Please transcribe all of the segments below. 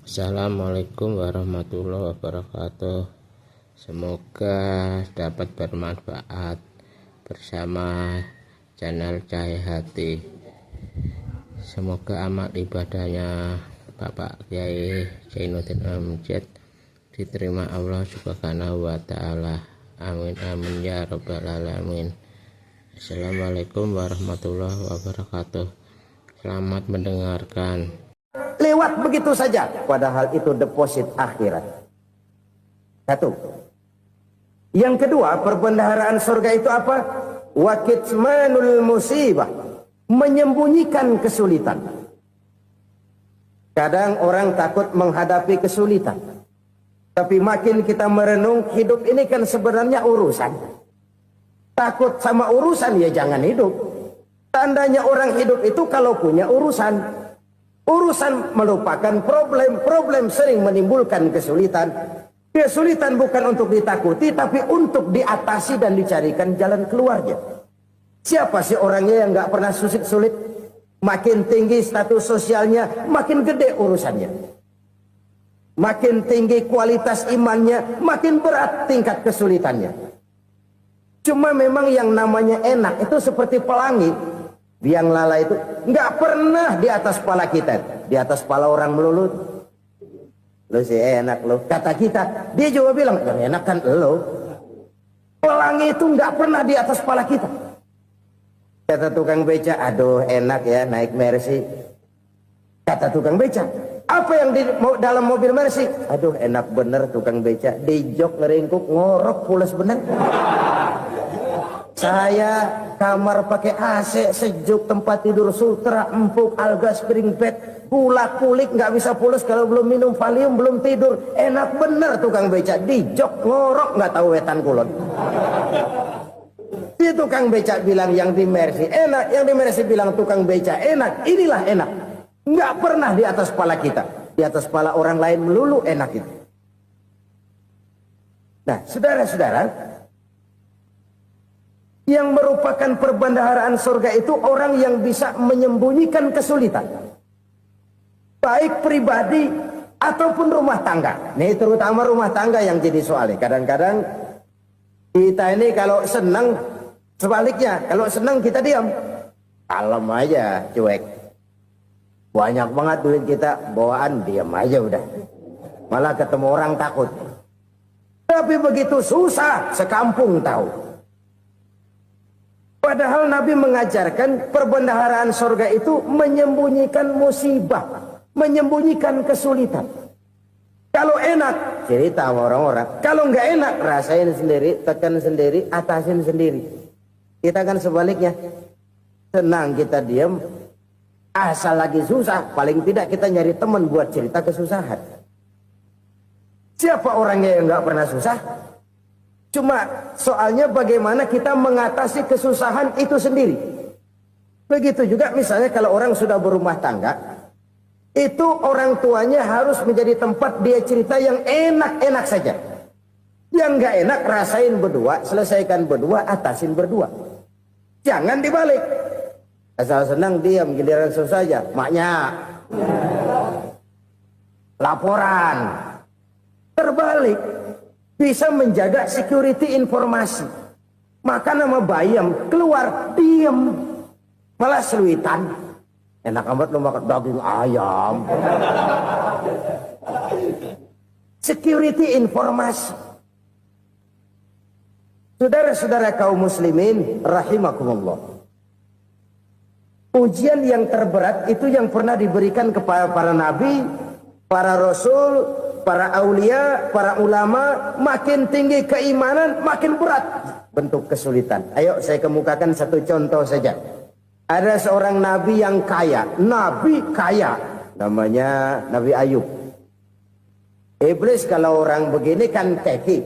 Assalamualaikum warahmatullahi wabarakatuh. Semoga dapat bermanfaat bersama channel Cahaya Hati. Semoga amal ibadahnya Bapak Kiai Zainuddin Amjad diterima Allah Subhanahu wa Ta'ala. Amin amin ya rabbal alamin. Assalamualaikum warahmatullahi wabarakatuh. Selamat mendengarkan. Lewat begitu saja, padahal itu deposit akhirat. Satu. Yang kedua, perbendaharaan surga itu apa? Wa kitmanul musibah, menyembunyikan kesulitan. Kadang orang takut menghadapi kesulitan, tapi makin kita merenung, hidup ini kan sebenarnya urusan. Takut sama urusan, ya jangan hidup. Tandanya orang hidup itu kalau punya urusan. Urusan melupakan problem, problem sering menimbulkan kesulitan. Kesulitan bukan untuk ditakuti, tapi untuk diatasi dan dicarikan jalan keluarnya. Siapa sih orangnya yang nggak pernah sulit-sulit? Makin tinggi status sosialnya, makin gede urusannya. Makin tinggi kualitas imannya, makin berat tingkat kesulitannya. Cuma memang yang namanya enak itu seperti pelangi. Biang lala itu nggak pernah di atas kepala kita, di atas kepala orang melulu. Lo sih enak lo, kata kita. Dia juga bilang yang enak kan lo. Pelangi itu nggak pernah di atas kepala kita. Kata tukang beca, aduh enak ya naik Mercy. Kata tukang beca, apa yang di dalam mobil Mercy? Aduh enak bener tukang beca, di jok ngeringkuk ngorok pulas bener. Saya kamar pakai AC sejuk, tempat tidur sutra empuk, alga spring bed, kulak kulik nggak bisa pulas kalau belum minum Valium, belum tidur. Enak bener tukang beca, di jok ngorok nggak tahu wetan kulon. Si tukang beca bilang yang di Mercy enak, yang di Mercy bilang tukang beca enak. Inilah enak, nggak pernah di atas kepala kita, di atas kepala orang lain melulu enak itu. Nah, saudara-saudara, yang merupakan perbendaharaan surga itu orang yang bisa menyembunyikan kesulitan, baik pribadi ataupun rumah tangga. Nih terutama rumah tangga yang jadi soalnya. Kadang-kadang kita ini kalau senang, sebaliknya kalau senang kita diam, kalem aja, cuek. Banyak banget duit kita bawaan, diam aja udah. Malah ketemu orang takut. Tapi begitu susah, sekampung tahu. Padahal Nabi mengajarkan perbendaharaan surga itu menyembunyikan musibah, menyembunyikan kesulitan. Kalau enak, cerita sama orang-orang. Kalau nggak enak, rasain sendiri, tekan sendiri, atasin sendiri. Kita kan sebaliknya. Senang kita diam, asal lagi susah, paling tidak kita nyari teman buat cerita kesusahan. Siapa orangnya yang nggak pernah susah? Cuma soalnya bagaimana kita mengatasi kesusahan itu sendiri. Begitu juga misalnya kalau orang sudah berumah tangga, itu orang tuanya harus menjadi tempat dia cerita yang enak-enak saja. Yang nggak enak rasain berdua, selesaikan berdua, atasin berdua. Jangan dibalik. Asal senang diam, giliran susah saja. Maknya laporan. Terbalik. Bisa menjaga security informasi. Makan sama bayam, keluar, diem. Malah seluitan. Enak amat lu makan daging ayam. Security informasi. Saudara-saudara kaum muslimin, rahimakumullah. Ujian yang terberat itu yang pernah diberikan kepada para nabi, para rasul, para aulia, para ulama. Makin tinggi keimanan, makin berat bentuk kesulitan. Ayo saya kemukakan satu contoh saja. Ada seorang nabi yang kaya, nabi kaya, namanya Nabi Ayub. Iblis kalau orang begini kan keki,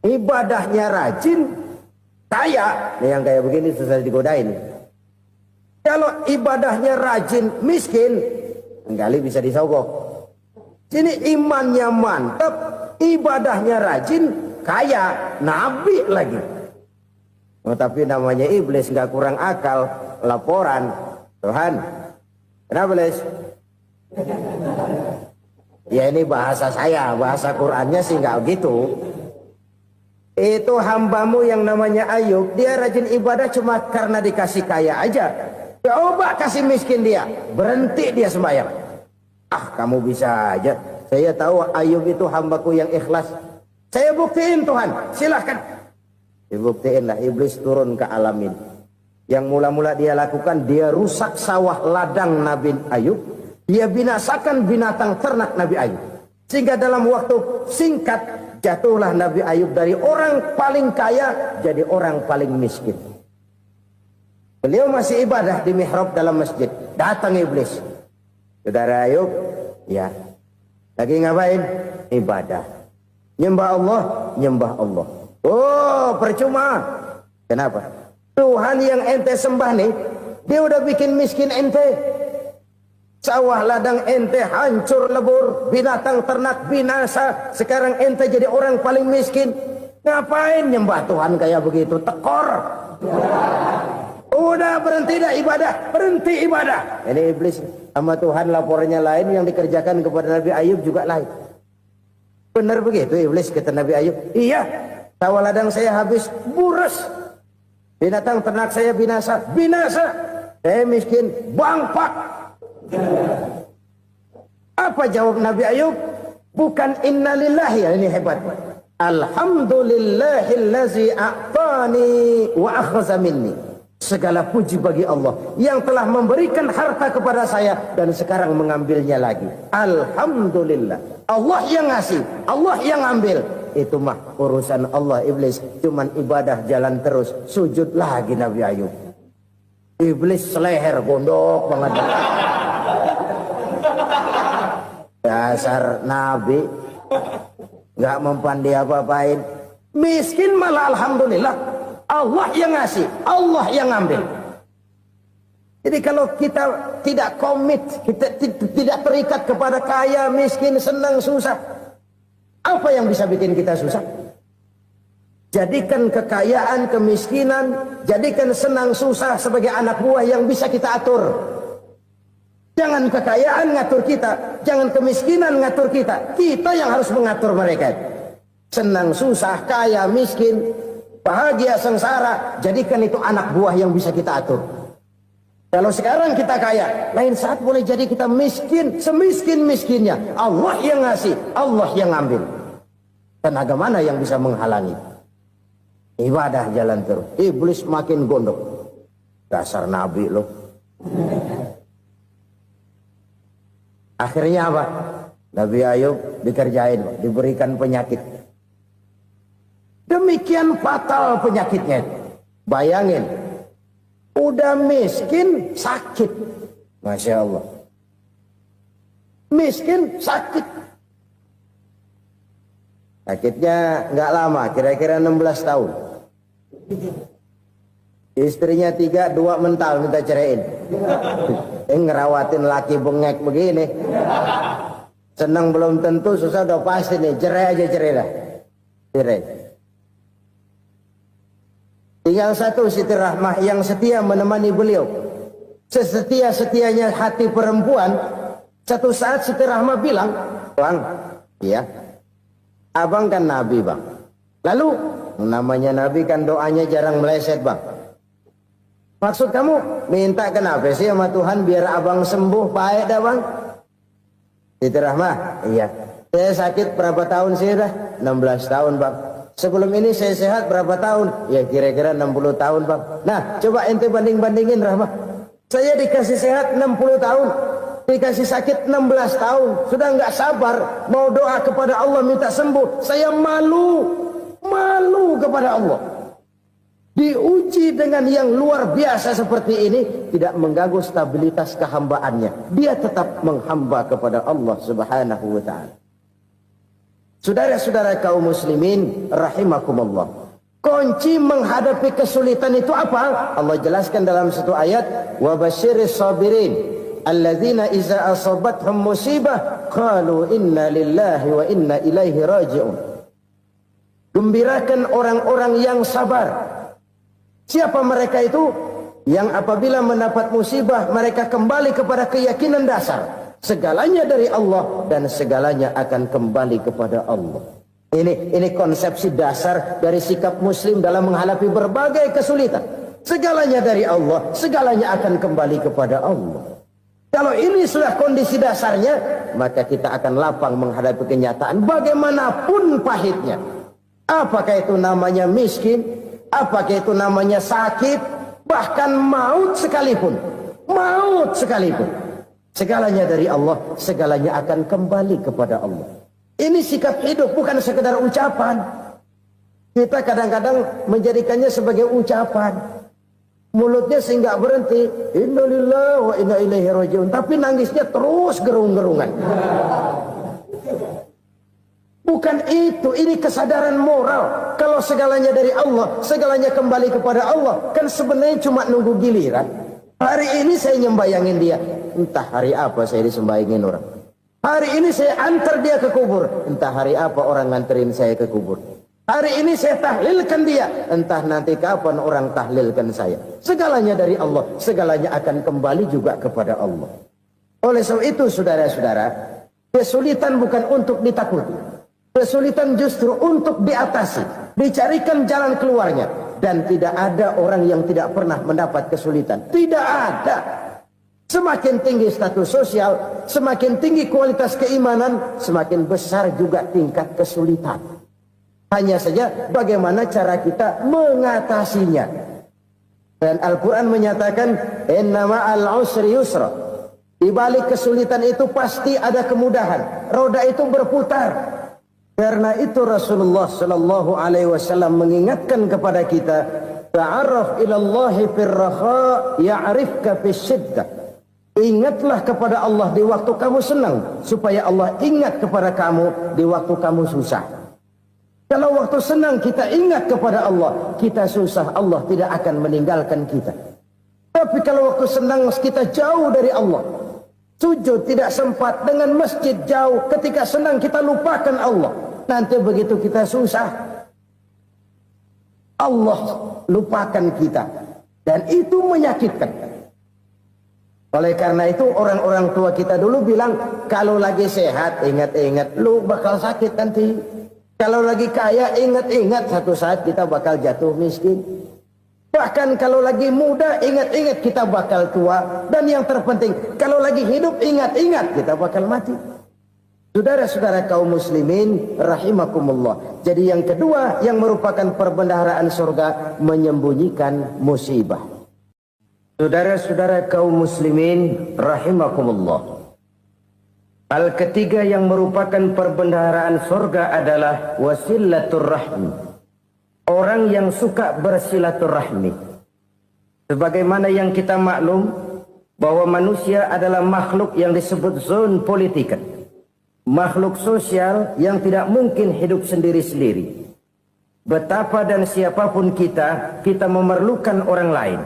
ibadahnya rajin, kaya. Nih yang kayak begini susah digodain. Kalau ibadahnya rajin, miskin, kali bisa disogok. Sini imannya mantap, ibadahnya rajin, kaya, nabi lagi. Oh, tapi namanya iblis nggak kurang akal. Laporan, Tuhan, kenapa iblis? Ya ini bahasa saya, bahasa Qur'annya sih nggak gitu. Itu hambamu yang namanya Ayub, dia rajin ibadah cuma karena dikasih kaya aja. Coba kasih miskin dia, berhenti dia sembahyang. Ah, kamu bisa aja. Saya tahu Ayub itu hambaku yang ikhlas. Saya buktiin Tuhan, silahkan. Dibuktiin lah, iblis turun ke alam ini. Yang mula-mula dia lakukan, dia rusak sawah ladang Nabi Ayub. Dia binasakan binatang ternak Nabi Ayub. Sehingga dalam waktu singkat, jatuhlah Nabi Ayub dari orang paling kaya jadi orang paling miskin. Beliau masih ibadah di mihrab dalam masjid. Datang iblis. Saudara Ayub, ya. Lagi ngapain? Ibadah. Nyembah Allah, nyembah Allah. Oh, percuma. Kenapa? Tuhan yang ente sembah nih, dia udah bikin miskin ente. Sawah ladang ente hancur lebur, binatang ternak binasa. Sekarang ente jadi orang paling miskin. Ngapain nyembah Tuhan kayak begitu? Tekor. Udah berhenti dah ibadah, berhenti ibadah. Ini iblis sama Tuhan lapornya lain, yang dikerjakan kepada Nabi Ayub juga lain. Benar begitu iblis kata Nabi Ayub? Iya, sawah ladang saya habis buras, binatang ternak saya binasa, binasa. Saya miskin, bangpak. Apa jawab Nabi Ayub? Bukan innalillahi, ini hebat. Alhamdulillahillazi a'tani wa akhza minni. Segala puji bagi Allah yang telah memberikan harta kepada saya dan sekarang mengambilnya lagi. Alhamdulillah. Allah yang ngasih, Allah yang ambil. Itu mah urusan Allah. Iblis cuman ibadah jalan terus, sujud lagi Nabi Ayub. Iblis seleher gondok banget. Dasar Nabi nggak mempan dia apa-apain. Miskin malah alhamdulillah. Allah yang ngasih, Allah yang ngambil. Jadi kalau kita tidak komit, kita tidak terikat kepada kaya, miskin, senang, susah, apa yang bisa bikin kita susah? Jadikan kekayaan, kemiskinan, jadikan senang, susah sebagai anak buah yang bisa kita atur. Jangan kekayaan ngatur kita, jangan kemiskinan ngatur kita. Kita yang harus mengatur mereka. Senang, susah, kaya, miskin, bahagia, sengsara, jadikan itu anak buah yang bisa kita atur. Kalau sekarang kita kaya, lain saat boleh jadi kita miskin, semiskin-miskinnya. Allah yang ngasih, Allah yang ngambil. Tenaga mana yang bisa menghalangi? Ibadah jalan terus. Iblis makin gondok. Dasar Nabi loh. Akhirnya apa? Nabi Ayub dikerjain, diberikan penyakit. Demikian fatal penyakitnya. Bayangin, udah miskin sakit. Masya Allah. Miskin sakit. Sakitnya nggak lama, kira-kira 16 tahun. Istrinya 3, 2 mental minta ceraiin. Ngerawatin laki bengek begini. Senang belum tentu, susah udah pasti nih. Cerai aja, cerai dah. Cerai. Tinggal satu Siti Rahmah yang setia menemani beliau. Sesetia-setianya hati perempuan. Satu saat Siti Rahmah bilang, Bang, ya, abang kan Nabi bang. Lalu, namanya Nabi kan doanya jarang meleset bang. Maksud kamu minta kenapa sih sama Tuhan biar abang sembuh baik dah bang? Siti Rahmah, iya. Saya sakit berapa tahun sih dah? 16 tahun bang. Sebelum ini saya sehat berapa tahun? Ya kira-kira 60 tahun bang. Nah coba ente banding-bandingin Rahmah. Saya dikasih sehat 60 tahun. Dikasih sakit 16 tahun. Sudah nggak sabar mau doa kepada Allah minta sembuh. Saya malu kepada Allah. Diuji dengan yang luar biasa seperti ini, tidak mengganggu stabilitas kehambaannya. Dia tetap menghamba kepada Allah Subhanahu wa ta'ala. Saudara-saudara kaum muslimin rahimakumullah. Kunci menghadapi kesulitan itu apa? Allah jelaskan dalam satu ayat, wa basyiris sabirin alladzina iza asabathum musibah qalu inna lillahi wa inna ilaihi raji'un. Gembirakan orang-orang yang sabar. Siapa mereka itu? Yang apabila mendapat musibah mereka kembali kepada keyakinan dasar. segalanya dari Allah dan segalanya akan kembali kepada Allah. Ini konsepsi dasar dari sikap muslim dalam menghadapi berbagai kesulitan. Segalanya dari Allah, segalanya akan kembali kepada Allah. Kalau ini sudah kondisi dasarnya, maka kita akan lapang menghadapi kenyataan bagaimanapun pahitnya. Apakah itu namanya miskin, apakah itu namanya sakit, bahkan maut sekalipun. Maut sekalipun. Segalanya dari Allah, segalanya akan kembali kepada Allah. Ini sikap hidup, bukan sekedar ucapan. Kita kadang-kadang menjadikannya sebagai ucapan. Mulutnya sehingga berhenti, innalillahi wa inna ilaihi rajiun, tapi nangisnya terus gerung-gerungan. Bukan itu, ini kesadaran moral. Kalau segalanya dari Allah, segalanya kembali kepada Allah, kan sebenarnya cuma nunggu giliran. Hari ini saya nyembayangin dia, entah hari apa saya disembayangin orang. Hari ini saya antar dia ke kubur, entah hari apa orang nganterin saya ke kubur. Hari ini saya tahlilkan dia, entah nanti kapan orang tahlilkan saya. Segalanya dari Allah, segalanya akan kembali juga kepada Allah. Oleh sebab itu saudara-saudara, kesulitan bukan untuk ditakuti. Kesulitan justru untuk diatasi, dicarikan jalan keluarnya. Dan tidak ada orang yang tidak pernah mendapat kesulitan. Tidak ada. Semakin tinggi status sosial, semakin tinggi kualitas keimanan, semakin besar juga tingkat kesulitan. Hanya saja bagaimana cara kita mengatasinya. Dan Al-Quran menyatakan, innama al-usri yusra. Di balik kesulitan itu pasti ada kemudahan. Roda itu berputar. Karena itu Rasulullah sallallahu alaihi wasallam mengingatkan kepada kita, ta'arraf ilallahi firraha ya'rifka fisyiddah. Ingatlah kepada Allah di waktu kamu senang, supaya Allah ingat kepada kamu di waktu kamu susah. Kalau waktu senang kita ingat kepada Allah, kita susah, Allah tidak akan meninggalkan kita. Tapi kalau waktu senang kita jauh dari Allah, sujud tidak sempat, dengan masjid jauh, ketika senang kita lupakan Allah. Nanti begitu kita susah, Allah lupakan kita. Dan itu menyakitkan. Oleh karena itu orang-orang tua kita dulu bilang, kalau lagi sehat ingat-ingat lu bakal sakit nanti. Kalau lagi kaya ingat-ingat satu saat kita bakal jatuh miskin. Bahkan kalau lagi muda ingat-ingat kita bakal tua. Dan yang terpenting, kalau lagi hidup ingat-ingat kita bakal mati. Saudara-saudara kaum muslimin rahimakumullah. Jadi yang kedua yang merupakan perbendaharaan surga, menyembunyikan musibah. Saudara-saudara kaum muslimin rahimakumullah. Hal ketiga yang merupakan perbendaharaan surga adalah wasilaturrahmi. Orang yang suka bersilaturahmi. Sebagaimana yang kita maklum bahwa manusia adalah makhluk yang disebut zon politika. Makhluk sosial yang tidak mungkin hidup sendiri-sendiri. Betapa dan siapapun kita memerlukan orang lain.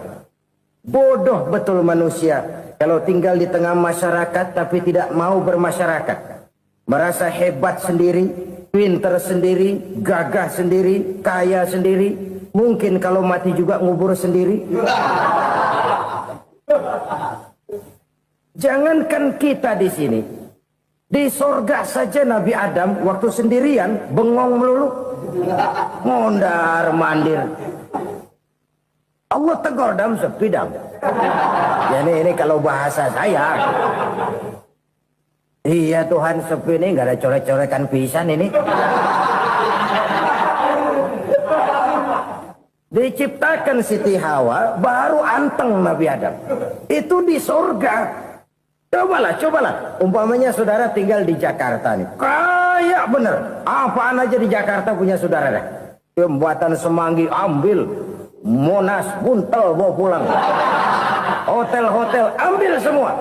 Bodoh betul manusia kalau tinggal di tengah masyarakat tapi tidak mau bermasyarakat. Merasa hebat sendiri, pintar sendiri, gagah sendiri, kaya sendiri. Mungkin kalau mati juga ngubur sendiri. Jangankan kita di sini, di sorga saja Nabi Adam waktu sendirian bengong melulu, mondar mandir. Allah tegur dam sepi dam. Ya ini kalau bahasa saya. Iya Tuhan sepi ini nggak ada coret-coretan pisan ini. Diciptakan Siti Hawa baru anteng Nabi Adam. Itu di surga. Cobalah. Umpamanya saudara tinggal di Jakarta nih. Kayak bener. Apaan aja di Jakarta punya saudara dah. Jembatan Semanggi ambil. Monas buntel bawa pulang. Hotel-hotel ambil semua.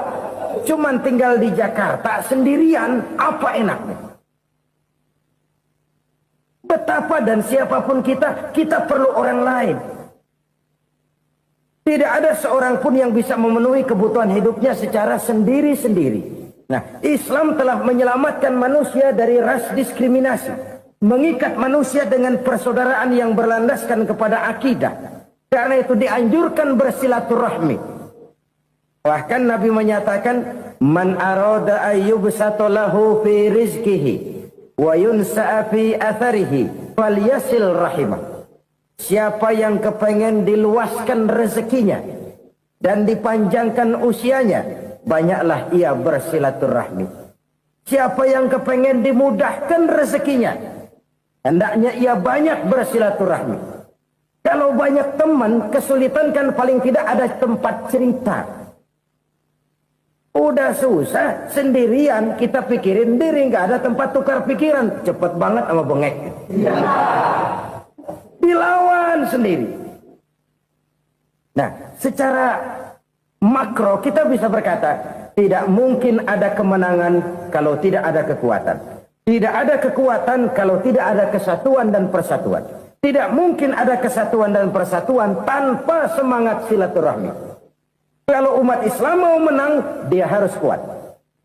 Cuman tinggal di Jakarta sendirian, apa enaknya? Betapa dan siapapun kita perlu orang lain. Tidak ada seorang pun yang bisa memenuhi kebutuhan hidupnya secara sendiri-sendiri. Nah, Islam telah menyelamatkan manusia dari ras diskriminasi. Mengikat manusia dengan persaudaraan yang berlandaskan kepada akidah. Karena itu dianjurkan bersilaturahmi. Bahkan Nabi menyatakan, Man arada ayyubsata lahu fi rizkihi wa yunsa'a fi atharihi falyasil rahimah. Siapa yang kepengen diluaskan rezekinya dan dipanjangkan usianya, banyaklah ia bersilaturahmi. Siapa yang kepengen dimudahkan rezekinya, hendaknya ia banyak bersilaturahmi. Kalau banyak teman, kesulitan kan paling tidak ada tempat cerita. Udah susah, sendirian kita pikirin diri, nggak ada tempat tukar pikiran. Cepet banget sama bengek. Dilawan sendiri. Nah, secara makro kita bisa berkata, tidak mungkin ada kemenangan kalau tidak ada kekuatan. Tidak ada kekuatan kalau tidak ada kesatuan dan persatuan. Tidak mungkin ada kesatuan dan persatuan tanpa semangat silaturahmi. Kalau umat Islam mau menang, dia harus kuat.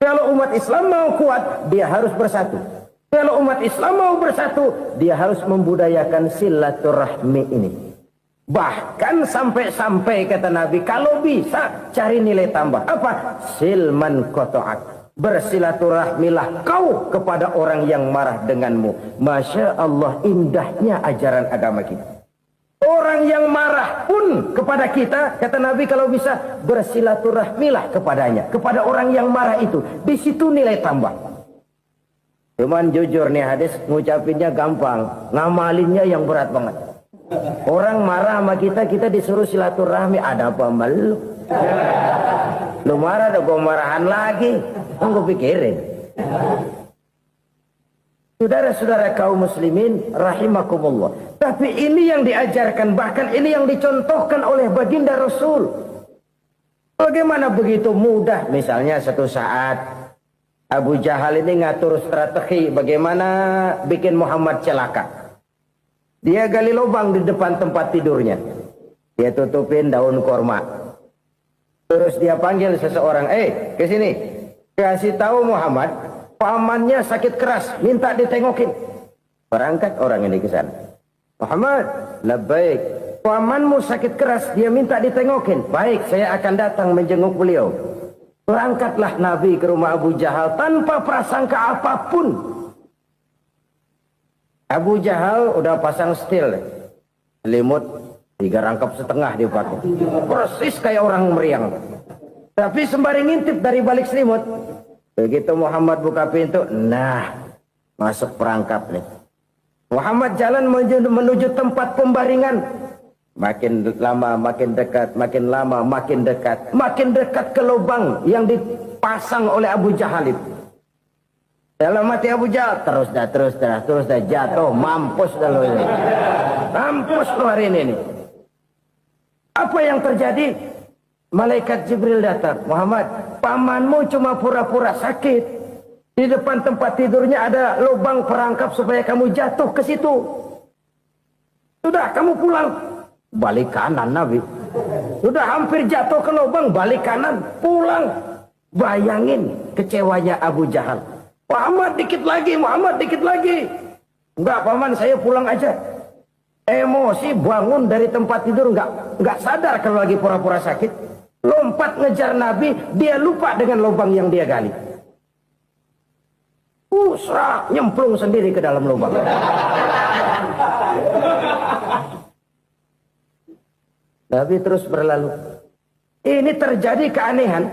Kalau umat Islam mau kuat, dia harus bersatu. Kalau umat Islam mau bersatu, dia harus membudayakan silaturahmi ini. Bahkan sampai-sampai kata Nabi, kalau bisa cari nilai tambah. Apa? Silman qata'ak. Bersilaturahmilah kau kepada orang yang marah denganmu. Masya Allah, indahnya ajaran agama kita. Orang yang marah pun kepada kita, kata Nabi, kalau bisa bersilaturahmilah kepadanya. Kepada orang yang marah itu. Di situ nilai tambah. Cuman jujur nih hadis, ngucapinnya gampang. Ngamalinnya yang berat banget. Orang marah sama kita, kita disuruh silaturahmi. Ada apa malu? Lu marah, ada gua marahan lagi. Tunggu pikirin. Saudara-saudara kaum muslimin rahimakumullah. Tapi ini yang diajarkan, bahkan ini yang dicontohkan oleh baginda Rasul. Bagaimana begitu mudah, misalnya satu saat Abu Jahal ini ngatur strategi bagaimana bikin Muhammad celaka. Dia gali lubang di depan tempat tidurnya. Dia tutupin daun korma. Terus dia panggil seseorang, ke sini. Kasih tahu Muhammad, pamannya sakit keras, minta ditengokin. Berangkat orang ini ke sana. Muhammad, labbaik. Pamanmu sakit keras, dia minta ditengokin. Baik, saya akan datang menjenguk beliau. Berangkatlah Nabi ke rumah Abu Jahal tanpa prasangka apapun. Abu Jahal udah pasang stil, selimut 3 rangkap setengah dia pakai. Persis kayak orang meriang. Tapi sembari ngintip dari balik selimut. Begitu Muhammad buka pintu, nah masuk perangkap nih. Muhammad jalan menuju tempat pembaringan. Makin lama makin dekat, makin lama makin dekat. Makin dekat ke lubang yang dipasang oleh Abu Jahal itu. Dalam hati Abu Jahal, terus dah jatuh, mampus dah lo ini. Mampus lo hari ini. Apa yang terjadi? Malaikat Jibril datang. Muhammad, pamanmu cuma pura-pura sakit. Di depan tempat tidurnya ada lubang perangkap supaya kamu jatuh ke situ. Sudah, kamu pulang. Balik kanan Nabi. Sudah hampir jatuh ke lubang, balik kanan, pulang. Bayangin kecewanya Abu Jahal. Muhammad dikit lagi, Muhammad dikit lagi. Enggak paman, saya pulang aja. Emosi bangun dari tempat tidur, enggak sadar kalau lagi pura-pura sakit. Lompat ngejar Nabi, dia lupa dengan lubang yang dia gali. Serak, nyemplung sendiri ke dalam lubang. Nabi terus berlalu. Ini terjadi keanehan.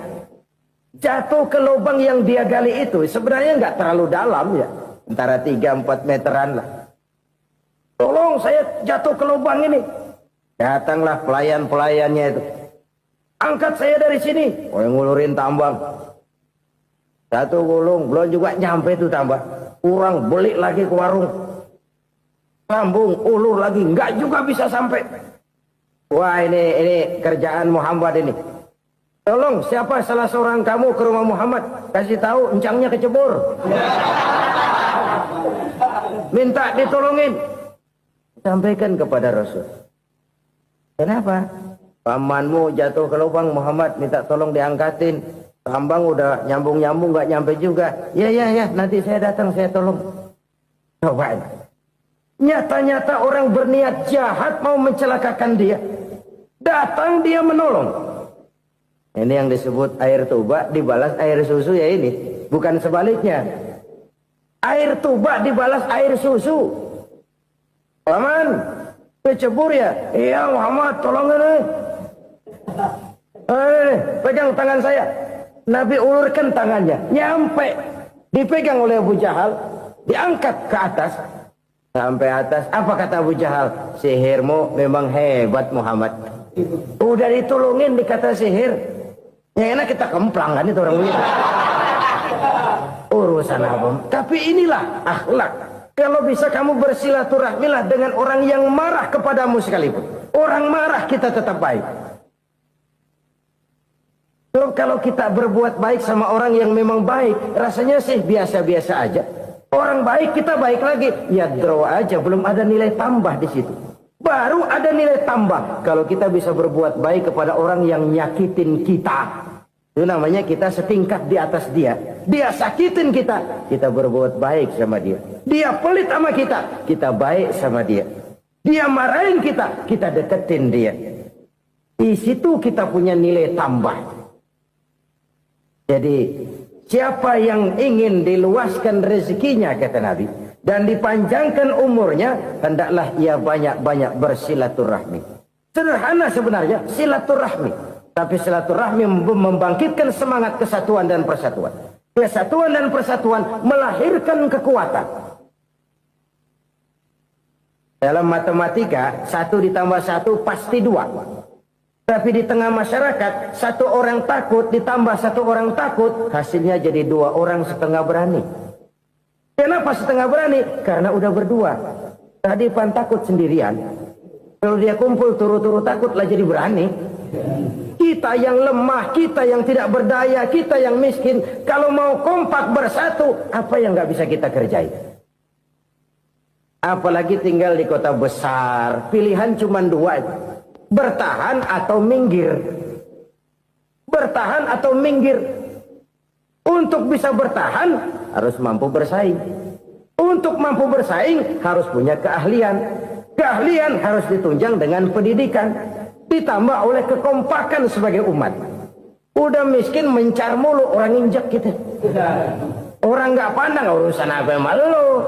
Jatuh ke lubang yang dia gali itu sebenarnya nggak terlalu dalam ya. Antara 3-4 meteran lah. Tolong saya jatuh ke lubang ini. Datanglah pelayan-pelayannya itu. Angkat saya dari sini. Oh, yang ngulurin tambang. Satu gulung, belum juga nyampe itu tambah. Kurang, beli lagi ke warung. Sambung, ulur lagi, nggak juga bisa sampai. Wah, ini kerjaan Muhammad ini. Tolong, siapa salah seorang kamu ke rumah Muhammad? Kasih tahu, encangnya kecebur. Minta ditolongin. Sampaikan kepada Rasul. Kenapa? Pamanmu jatuh ke lubang, Muhammad minta tolong diangkatin. Tambang udah nyambung-nyambung nggak nyampe juga. Ya, nanti saya datang, saya tolong. Coba. Nyata-nyata orang berniat jahat mau mencelakakan dia. Datang dia menolong. Ini yang disebut air tuba dibalas air susu ya ini. Bukan sebaliknya. Air tuba dibalas air susu. Paman, kecebur ya? Iya Muhammad, tolong ini. Pegang tangan saya. Nabi ulurkan tangannya. Nyampe. Dipegang oleh Abu Jahal. Diangkat ke atas. Sampai atas. Apa kata Abu Jahal? Sihirmu memang hebat Muhammad. Udah ditolongin dikata sihir. Ya enak kita kemplang kan itu orang begitu. Urusan apa? Tapi inilah akhlak. Kalau bisa kamu bersilaturahmilah dengan orang yang marah kepadamu sekalipun. Orang marah kita tetap baik. So, kalau kita berbuat baik sama orang yang memang baik, rasanya sih biasa-biasa aja. Orang baik kita baik lagi, ya draw aja, belum ada nilai tambah di situ. Baru ada nilai tambah kalau kita bisa berbuat baik kepada orang yang nyakitin kita. Itu namanya kita setingkat di atas dia. Dia sakitin kita, kita berbuat baik sama dia. Dia pelit sama kita baik sama dia. Dia marahin kita deketin dia. Di situ kita punya nilai tambah. Jadi siapa yang ingin diluaskan rezekinya kata Nabi dan dipanjangkan umurnya, hendaklah ia banyak-banyak bersilaturahmi. Sederhana sebenarnya silaturahmi, tapi silaturahmi membangkitkan semangat kesatuan dan persatuan. Kesatuan dan persatuan melahirkan kekuatan. Dalam matematika 1 ditambah 1 pasti 2. Tapi di tengah masyarakat, 1 orang takut ditambah 1 orang takut, hasilnya jadi 2 orang setengah berani. Kenapa setengah berani? Karena udah berdua. Tadi pan takut sendirian. Kalau dia kumpul turu-turu takut lah jadi berani. Kita yang lemah, kita yang tidak berdaya, kita yang miskin, kalau mau kompak bersatu, apa yang nggak bisa kita kerjain? Apalagi tinggal di kota besar, pilihan cuma 2. Bertahan atau minggir. Bertahan atau minggir. Untuk bisa bertahan harus mampu bersaing. Untuk mampu bersaing harus punya keahlian. Keahlian harus ditunjang dengan pendidikan. Ditambah oleh kekompakan sebagai umat. Udah miskin mencar mulu orang injak kita. Orang nggak pandang urusan apa yang malu.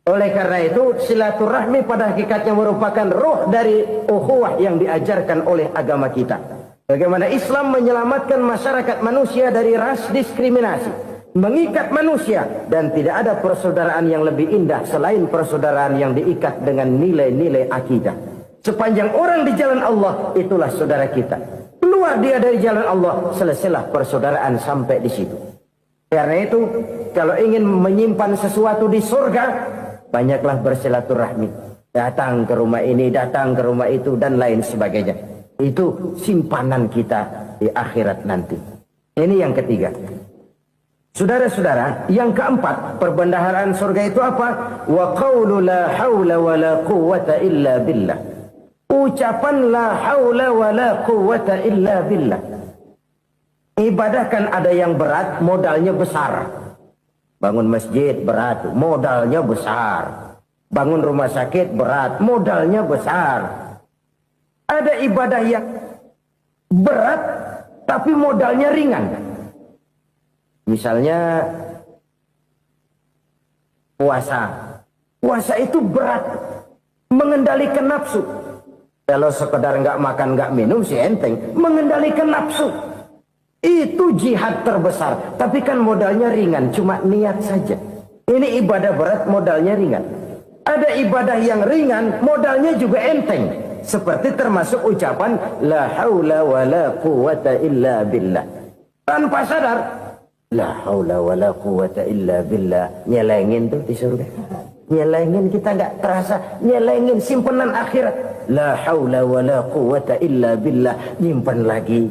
Oleh karena itu silaturahmi pada hakikatnya merupakan roh dari ukhuwah yang diajarkan oleh agama kita. Bagaimana Islam menyelamatkan masyarakat manusia dari ras diskriminasi, mengikat manusia, dan tidak ada persaudaraan yang lebih indah selain persaudaraan yang diikat dengan nilai-nilai akidah. Sepanjang orang di jalan Allah, itulah saudara kita. Keluar dia dari jalan Allah, selesailah persaudaraan sampai di situ. Karena itu, kalau ingin menyimpan sesuatu di surga, banyaklah bersilaturahmi. Datang ke rumah ini, datang ke rumah itu, dan lain sebagainya. Itu simpanan kita di akhirat nanti. Ini yang ketiga. Saudara-saudara, yang keempat, perbendaharaan surga itu apa? Wa qawlu la hawla wa la quwwata illa billah. Ucapan la hawla wa la quwwata illa billah. Ibadah kan ada yang berat, modalnya besar. Bangun masjid berat, modalnya besar. Bangun rumah sakit berat, modalnya besar. Ada ibadah yang berat, tapi modalnya ringan. Misalnya puasa. Puasa itu berat, mengendalikan nafsu. Kalau sekedar nggak makan, nggak minum sih enteng. Mengendalikan nafsu. Itu jihad terbesar. Tapi kan modalnya ringan, cuma niat saja. Ini ibadah berat, modalnya ringan. Ada ibadah yang ringan, modalnya juga enteng. Seperti termasuk ucapan la haula wa la quwwata illa billah. Tanpa sadar, la haula wa la quwwata illa billah. Nyelengin tuh di surga. Nyelengin, kita nggak terasa. Nyelengin simpanan akhirat. La haula wa la quwwata illa billah. Nyimpan lagi.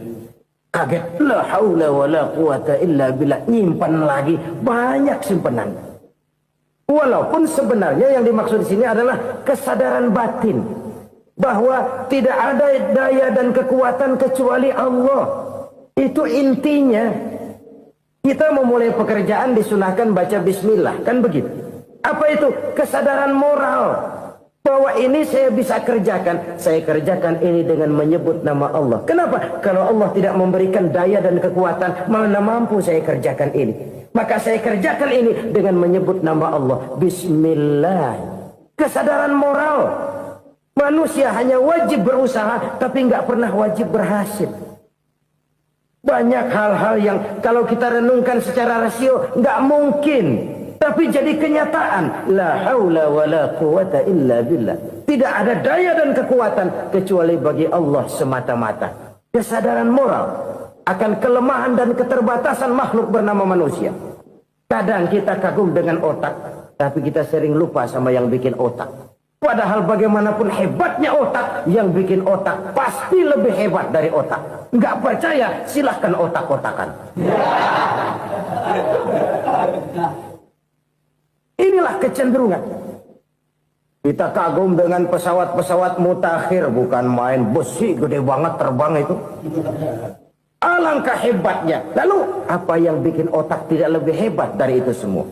Kaget, la haula wa la quwwata illa billah, nyimpan lagi, banyak simpanan. Walaupun sebenarnya yang dimaksud di sini adalah kesadaran batin bahwa tidak ada daya dan kekuatan kecuali Allah. Itu intinya. Kita memulai pekerjaan disunahkan baca bismillah, kan begitu. Apa itu? Kesadaran moral bahwa ini saya bisa kerjakan. Saya kerjakan ini dengan menyebut nama Allah. Kenapa? Kalau Allah tidak memberikan daya dan kekuatan, mana mampu saya kerjakan ini. Maka saya kerjakan ini dengan menyebut nama Allah. Bismillah. Kesadaran moral. Manusia hanya wajib berusaha, tapi nggak pernah wajib berhasil. Banyak hal-hal yang kalau kita renungkan secara rasio nggak mungkin, tapi jadi kenyataan. La haula wa la quwata illa billah. Tidak ada daya dan kekuatan kecuali bagi Allah semata-mata. Kesadaran moral akan kelemahan dan keterbatasan makhluk bernama manusia. Kadang kita kagum dengan otak, tapi kita sering lupa sama yang bikin otak. Padahal bagaimanapun hebatnya otak, yang bikin otak pasti lebih hebat dari otak. Nggak percaya, silahkan otak-otakan. Inilah kecenderungan. Kita kagum dengan pesawat-pesawat mutakhir, bukan main, besi gede banget terbang itu. Alangkah hebatnya. Lalu apa yang bikin otak tidak lebih hebat dari itu semua?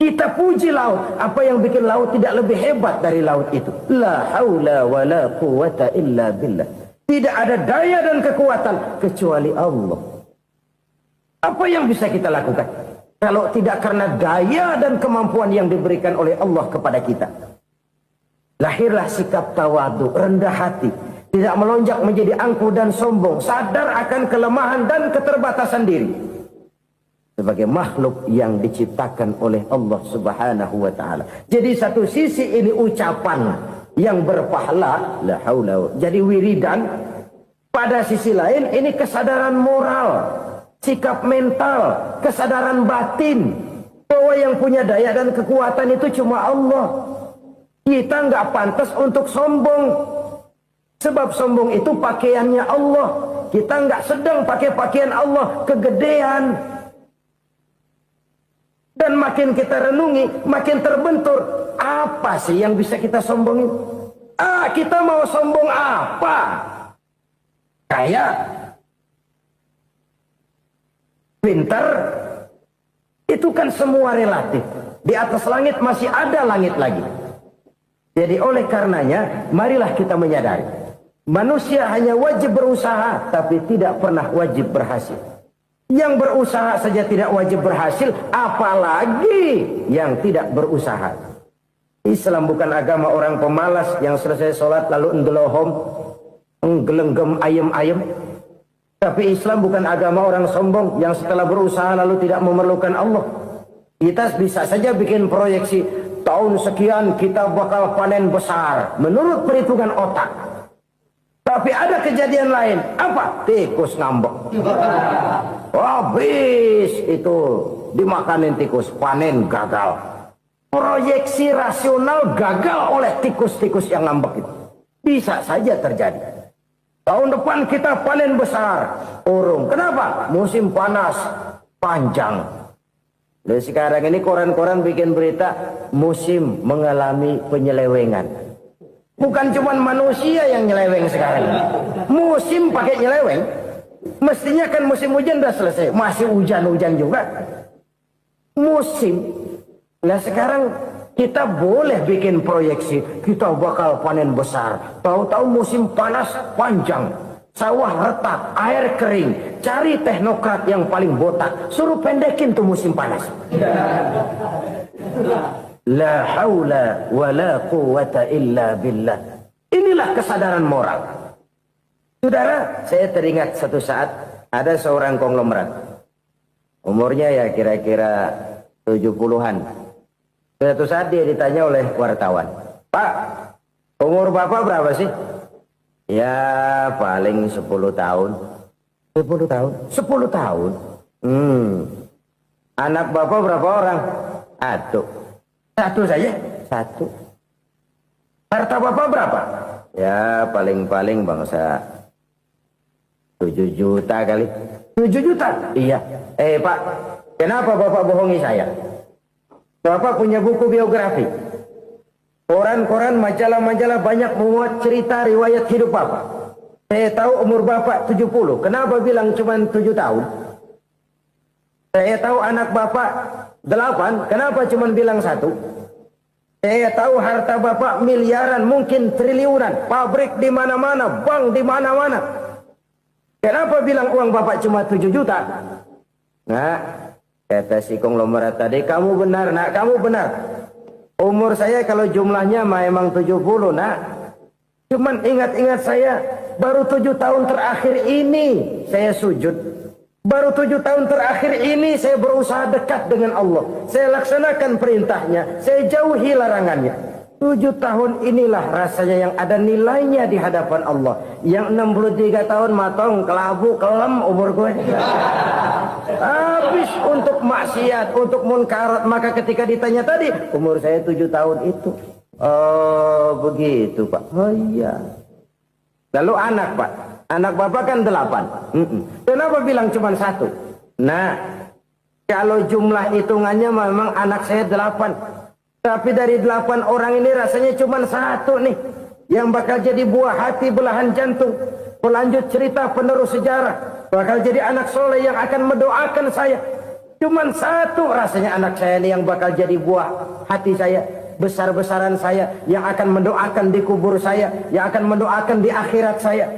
Kita puji laut, apa yang bikin laut tidak lebih hebat dari laut itu? La haula wa la quwata illa billah. Tidak ada daya dan kekuatan kecuali Allah. Apa yang bisa kita lakukan kalau tidak karena daya dan kemampuan yang diberikan oleh Allah kepada kita? Lahirlah sikap tawadu, rendah hati, tidak melonjak menjadi angkuh dan sombong, sadar akan kelemahan dan keterbatasan diri. Sebagai makhluk yang diciptakan oleh Allah Subhanahu wa taala. Jadi satu sisi ini ucapan yang berpahala, la haula, jadi wiridan. Pada sisi lain ini kesadaran moral, sikap mental, kesadaran batin bahwa yang punya daya dan kekuatan itu cuma Allah. Kita nggak pantas untuk sombong. Sebab sombong itu pakaiannya Allah. Kita nggak sedang pakai pakaian Allah, kegedean. Dan makin kita renungi, makin terbentur. Apa sih yang bisa kita sombongin? Kita mau sombong apa? Kayak pintar, itu kan semua relatif. Di atas langit masih ada langit lagi. Jadi oleh karenanya, marilah kita menyadari. Manusia hanya wajib berusaha, tapi tidak pernah wajib berhasil. Yang berusaha saja tidak wajib berhasil, apalagi yang tidak berusaha. Islam bukan agama orang pemalas yang selesai sholat lalu enggelohom, enggelenggem ayem-ayem. Tapi Islam bukan agama orang sombong yang setelah berusaha lalu tidak memerlukan Allah. Kita bisa saja bikin proyeksi, tahun sekian kita bakal panen besar menurut perhitungan otak. Tapi ada kejadian lain. Apa? Tikus ngambek. Habis itu dimakanin tikus, panen gagal. Proyeksi rasional gagal oleh tikus-tikus yang ngambek itu. Bisa saja terjadi. Tahun depan kita panen besar, urung. Kenapa? Musim panas panjang. Dan sekarang ini koran-koran bikin berita musim mengalami penyelewengan. Bukan cuma manusia yang nyeleweng sekarang. Musim pakai nyeleweng. Mestinya kan musim hujan udah selesai. Masih hujan-hujan juga. Musim. Nah sekarang kita boleh bikin proyeksi. Kita bakal panen besar. Tahu-tahu musim panas panjang. Sawah retak, air kering. Cari teknokrat yang paling botak. Suruh pendekin tuh musim panas. La haula wa la quwata illa billah. Inilah kesadaran moral. Saudara, saya teringat satu saat ada seorang konglomerat. Umurnya ya kira-kira 70-an. Suatu saat dia ditanya oleh wartawan, "Pak, umur Bapak berapa sih?" "Ya, paling 10 tahun." 10 tahun? 10 tahun? Anak Bapak berapa orang? Aduh. Satu saja? Satu. Harta Bapak berapa? Ya paling-paling bangsa 7 juta kali. 7 juta? Iya. Pak, kenapa Bapak bohongi saya? Bapak punya buku biografi. Koran-koran, majalah-majalah banyak memuat cerita riwayat hidup Bapak. Saya tahu umur Bapak 70. Kenapa bilang cuma 7 tahun? Saya tahu anak Bapak 8. Kenapa cuma bilang 1? Saya tahu harta bapak miliaran, mungkin triliunan, pabrik di mana-mana, bank di mana-mana. Kenapa bilang uang bapak cuma 7 juta? Nah, kata si konglomerat tadi, kamu benar nak, kamu benar. Umur saya kalau jumlahnya memang 70 nak. Cuman ingat-ingat saya, baru 7 tahun terakhir ini saya sujud. Baru 7 tahun terakhir ini saya berusaha dekat dengan Allah. Saya laksanakan perintahnya, saya jauhi larangannya. 7 tahun inilah rasanya yang ada nilainya di hadapan Allah. Yang 63 tahun matong, kelabu, kelam umur gue. Habis untuk maksiat, untuk munkarat. Maka ketika ditanya tadi, umur saya 7 tahun itu. Oh begitu Pak. Oh iya. Lalu anak Pak. Anak bapak kan 8. Kenapa bilang cuma 1? Nah, kalau jumlah hitungannya memang anak saya 8. Tapi dari 8 orang ini rasanya cuma 1 nih. Yang bakal jadi buah hati, belahan jantung. Pelanjut cerita, penerus sejarah. Bakal jadi anak soleh yang akan mendoakan saya. Cuma 1 rasanya anak saya ini yang bakal jadi buah hati saya. Besar-besaran saya. Yang akan mendoakan di kubur saya. Yang akan mendoakan di akhirat saya.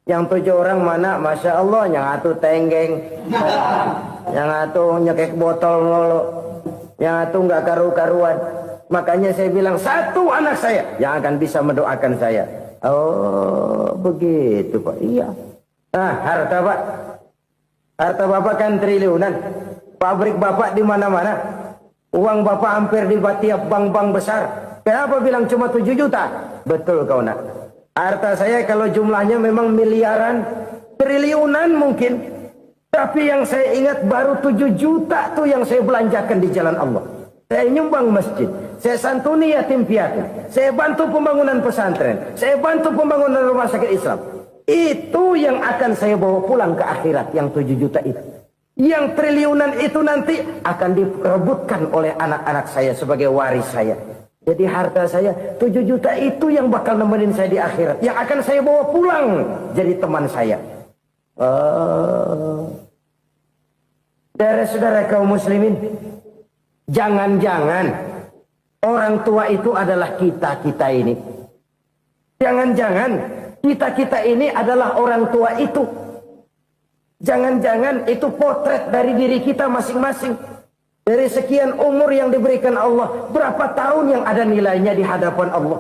Yang 7 orang mana? Masya Allah, yang atu tenggeng, yang atu nyekek botol lolo, yang atu nggak karu-karuan. Makanya saya bilang 1 anak saya yang akan bisa mendoakan saya. Oh begitu Pak. Iya. Nah harta Pak, harta bapak kan triliunan, pabrik bapak di mana-mana, uang bapak hampir di tiap bank-bank besar. Kenapa bilang cuma 7 juta? Betul kau nak. Harta saya kalau jumlahnya memang miliaran, triliunan mungkin. Tapi yang saya ingat baru 7 juta tuh yang saya belanjakan di jalan Allah. Saya nyumbang masjid, saya santuni yatim piatu, saya bantu pembangunan pesantren, saya bantu pembangunan rumah sakit Islam. Itu yang akan saya bawa pulang ke akhirat, yang 7 juta itu. Yang triliunan itu nanti akan diperebutkan oleh anak-anak saya sebagai waris saya. Jadi harta saya 7 juta itu yang bakal nemenin saya di akhirat. Yang akan saya bawa pulang jadi teman saya. Saudara-saudara kaum muslimin, jangan-jangan orang tua itu adalah kita-kita ini. Jangan-jangan kita-kita ini adalah orang tua itu. Jangan-jangan itu potret dari diri kita masing-masing. Dari sekian umur yang diberikan Allah, berapa tahun yang ada nilainya di hadapan Allah?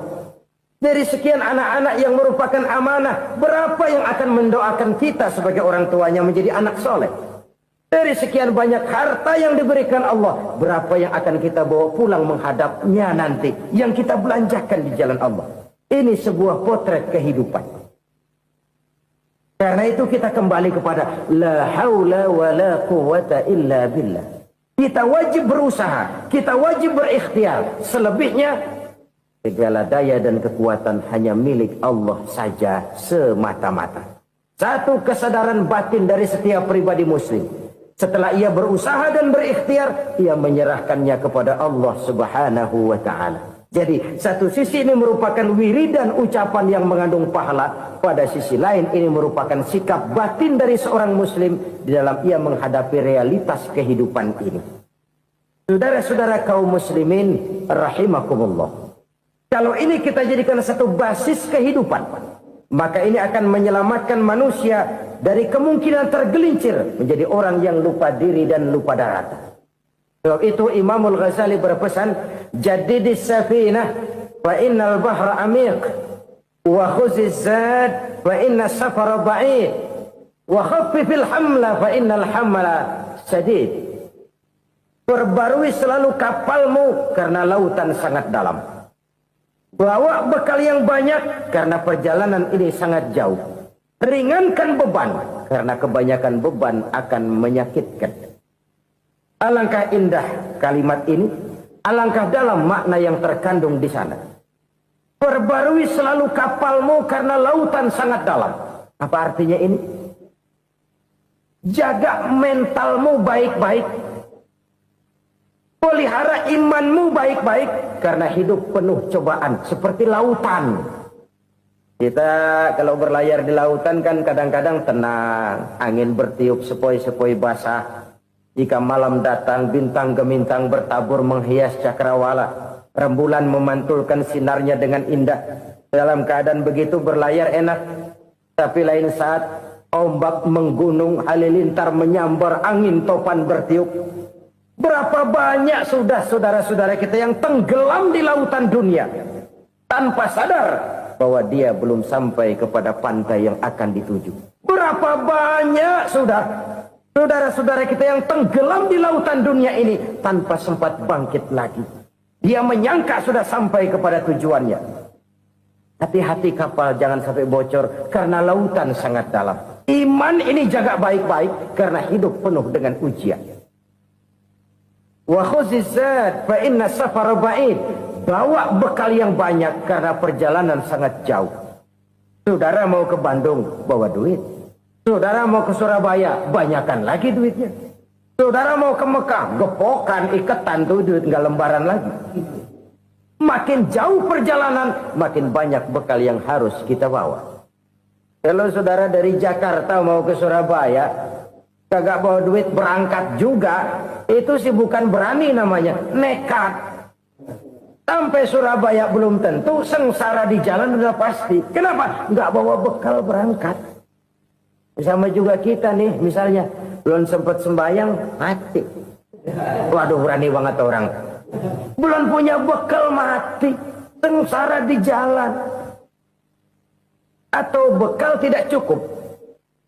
Dari sekian anak-anak yang merupakan amanah, berapa yang akan mendoakan kita sebagai orang tuanya menjadi anak soleh? Dari sekian banyak harta yang diberikan Allah, berapa yang akan kita bawa pulang menghadapnya nanti, yang kita belanjakan di jalan Allah? Ini sebuah potret kehidupan. Karena itu kita kembali kepada la haula wa la quwwata illa billah. Kita wajib berusaha, kita wajib berikhtiar. Selebihnya, segala daya dan kekuatan hanya milik Allah saja semata-mata. Satu kesadaran batin dari setiap pribadi muslim. Setelah ia berusaha dan berikhtiar, ia menyerahkannya kepada Allah Subhanahu wa ta'ala. Jadi, satu sisi ini merupakan wiridan ucapan yang mengandung pahala. Pada sisi lain, ini merupakan sikap batin dari seorang muslim di dalam ia menghadapi realitas kehidupan ini. Saudara-saudara kaum muslimin, rahimakumullah. Kalau ini kita jadikan satu basis kehidupan, maka ini akan menyelamatkan manusia dari kemungkinan tergelincir menjadi orang yang lupa diri dan lupa daratan. Sebab itu Imamul Ghazali berpesan, jadidis safinah fa innal bahra amiq wa khuziz zad fa inna safara ba'id wa khaffifil hamla fa innal hamla sadid. Perbarui selalu kapalmu karena lautan sangat dalam. Bawa bekal yang banyak karena perjalanan ini sangat jauh. Ringankan beban karena kebanyakan beban akan menyakitkan. Alangkah indah kalimat ini, alangkah dalam makna yang terkandung di sana. Perbarui selalu kapalmu karena lautan sangat dalam. Apa artinya ini? Jaga mentalmu baik-baik. Pelihara imanmu baik-baik karena hidup penuh cobaan seperti lautan. Kita kalau berlayar di lautan kan kadang-kadang tenang, angin bertiup sepoi-sepoi basah. Jika malam datang, bintang gemintang bertabur menghias cakrawala. Rembulan memantulkan sinarnya dengan indah. Dalam keadaan begitu berlayar enak. Tapi lain saat ombak menggunung, halilintar menyambar, angin topan bertiup. Berapa banyak sudah saudara-saudara kita yang tenggelam di lautan dunia tanpa sadar bahwa dia belum sampai kepada pantai yang akan dituju. Berapa banyak sudah saudara-saudara kita yang tenggelam di lautan dunia ini tanpa sempat bangkit lagi. Dia menyangka sudah sampai kepada tujuannya. Hati-hati kapal jangan sampai bocor karena lautan sangat dalam. Iman ini jaga baik-baik karena hidup penuh dengan ujian. Wa khuzizat fa inna safara ba'id. Bawa bekal yang banyak karena perjalanan sangat jauh. Saudara mau ke Bandung, bawa duit. Saudara mau ke Surabaya, banyakan lagi duitnya. Saudara mau ke Mekah, gepokan, iketan tuh duit, nggak lembaran lagi. Makin jauh perjalanan, makin banyak bekal yang harus kita bawa. Kalau saudara dari Jakarta mau ke Surabaya, kagak bawa duit berangkat juga, itu sih bukan berani namanya, nekat. Sampai Surabaya belum tentu, sengsara di jalan udah pasti. Kenapa? Nggak bawa bekal berangkat. Sama juga kita nih, misalnya belum sempat sembahyang, mati. Waduh, berani banget orang. Belum punya bekal, mati. Sengsara di jalan. Atau bekal tidak cukup.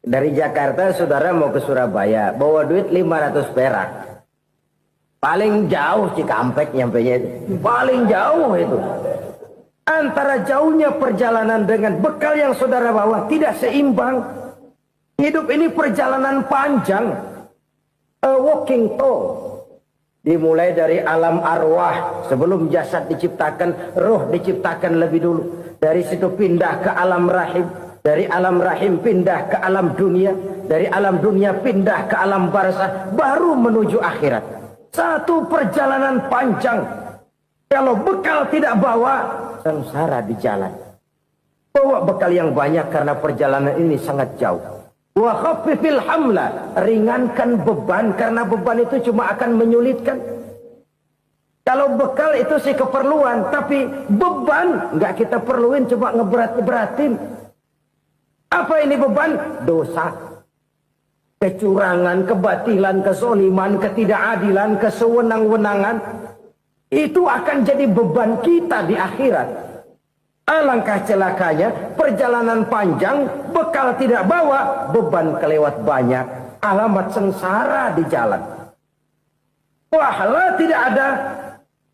Dari Jakarta saudara mau ke Surabaya, bawa duit 500 perak. Paling jauh Cikampek nyampenya itu. Paling jauh itu. Antara jauhnya perjalanan dengan bekal yang saudara bawa tidak seimbang. Hidup ini perjalanan panjang. A walking tour. Dimulai dari alam arwah. Sebelum jasad diciptakan, roh diciptakan lebih dulu. Dari situ pindah ke alam rahim. Dari alam rahim pindah ke alam dunia. Dari alam dunia pindah ke alam barzah. Baru menuju akhirat. Satu perjalanan panjang. Kalau bekal tidak bawa, sengsara di jalan. Bawa bekal yang banyak karena perjalanan ini sangat jauh. Wa khaffifil hamla, ringankan beban karena beban itu cuma akan menyulitkan. Kalau bekal itu sih keperluan, tapi beban nggak kita perluin, cuma ngeberat-beratin. Apa ini beban? Dosa, kecurangan, kebatilan, kesoliman, ketidakadilan, kesewenang-wenangan. Itu akan jadi beban kita di akhirat. Alangkah celakanya, perjalanan panjang, bekal tidak bawa, beban kelewat banyak, alamat sengsara di jalan. Pahala tidak ada,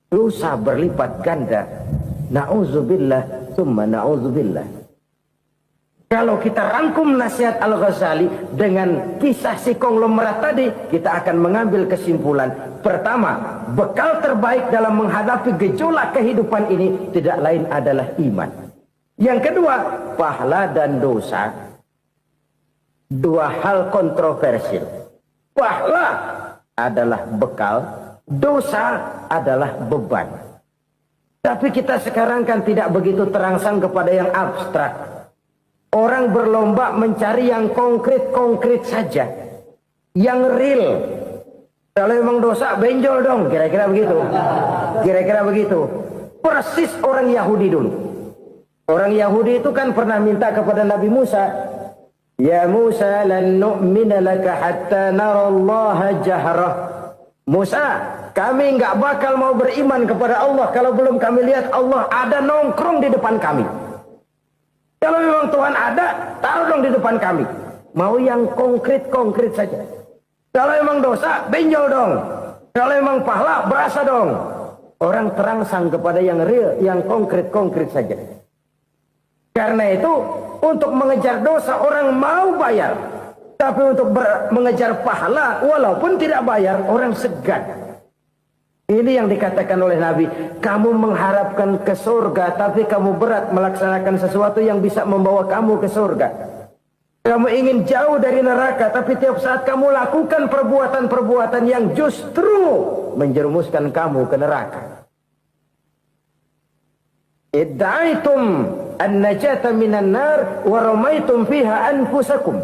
dosa berlipat ganda. Na'udzubillah, summa na'udzubillah. Kalau kita rangkum nasihat Al-Ghazali dengan kisah si konglomerat tadi, kita akan mengambil kesimpulan. Pertama, bekal terbaik dalam menghadapi gejolak kehidupan ini tidak lain adalah iman. Yang kedua, pahala dan dosa. Dua hal kontroversial. Pahala adalah bekal, dosa adalah beban. Tapi kita sekarang kan tidak begitu terangsang kepada yang abstrak. Orang berlomba mencari yang konkret-konkret saja. Yang real. Kalau memang dosa, benjol dong. Kira-kira begitu. Kira-kira begitu. Persis orang Yahudi dulu. Orang Yahudi itu kan pernah minta kepada Nabi Musa. Ya Musa, lan nu'mina laka hatta narallaha jahrah. Musa, kami nggak bakal mau beriman kepada Allah kalau belum kami lihat Allah ada nongkrong di depan kami. Kalau memang Tuhan ada, taruh dong di depan kami. Mau yang konkret-konkret saja. Kalau memang dosa, benjol dong. Kalau memang pahala, berasa dong. Orang terangsang kepada yang real, yang konkret-konkret saja. Karena itu, untuk mengejar dosa, orang mau bayar. Tapi untuk mengejar pahala, walaupun tidak bayar, orang segan. Ini yang dikatakan oleh Nabi, kamu mengharapkan ke surga, tapi kamu berat melaksanakan sesuatu yang bisa membawa kamu ke surga. Kamu ingin jauh dari neraka, tapi tiap saat kamu lakukan perbuatan-perbuatan yang justru menjerumuskan kamu ke neraka. Idda'aitum an-najata minan nar wa ramaitum fiha anfusakum.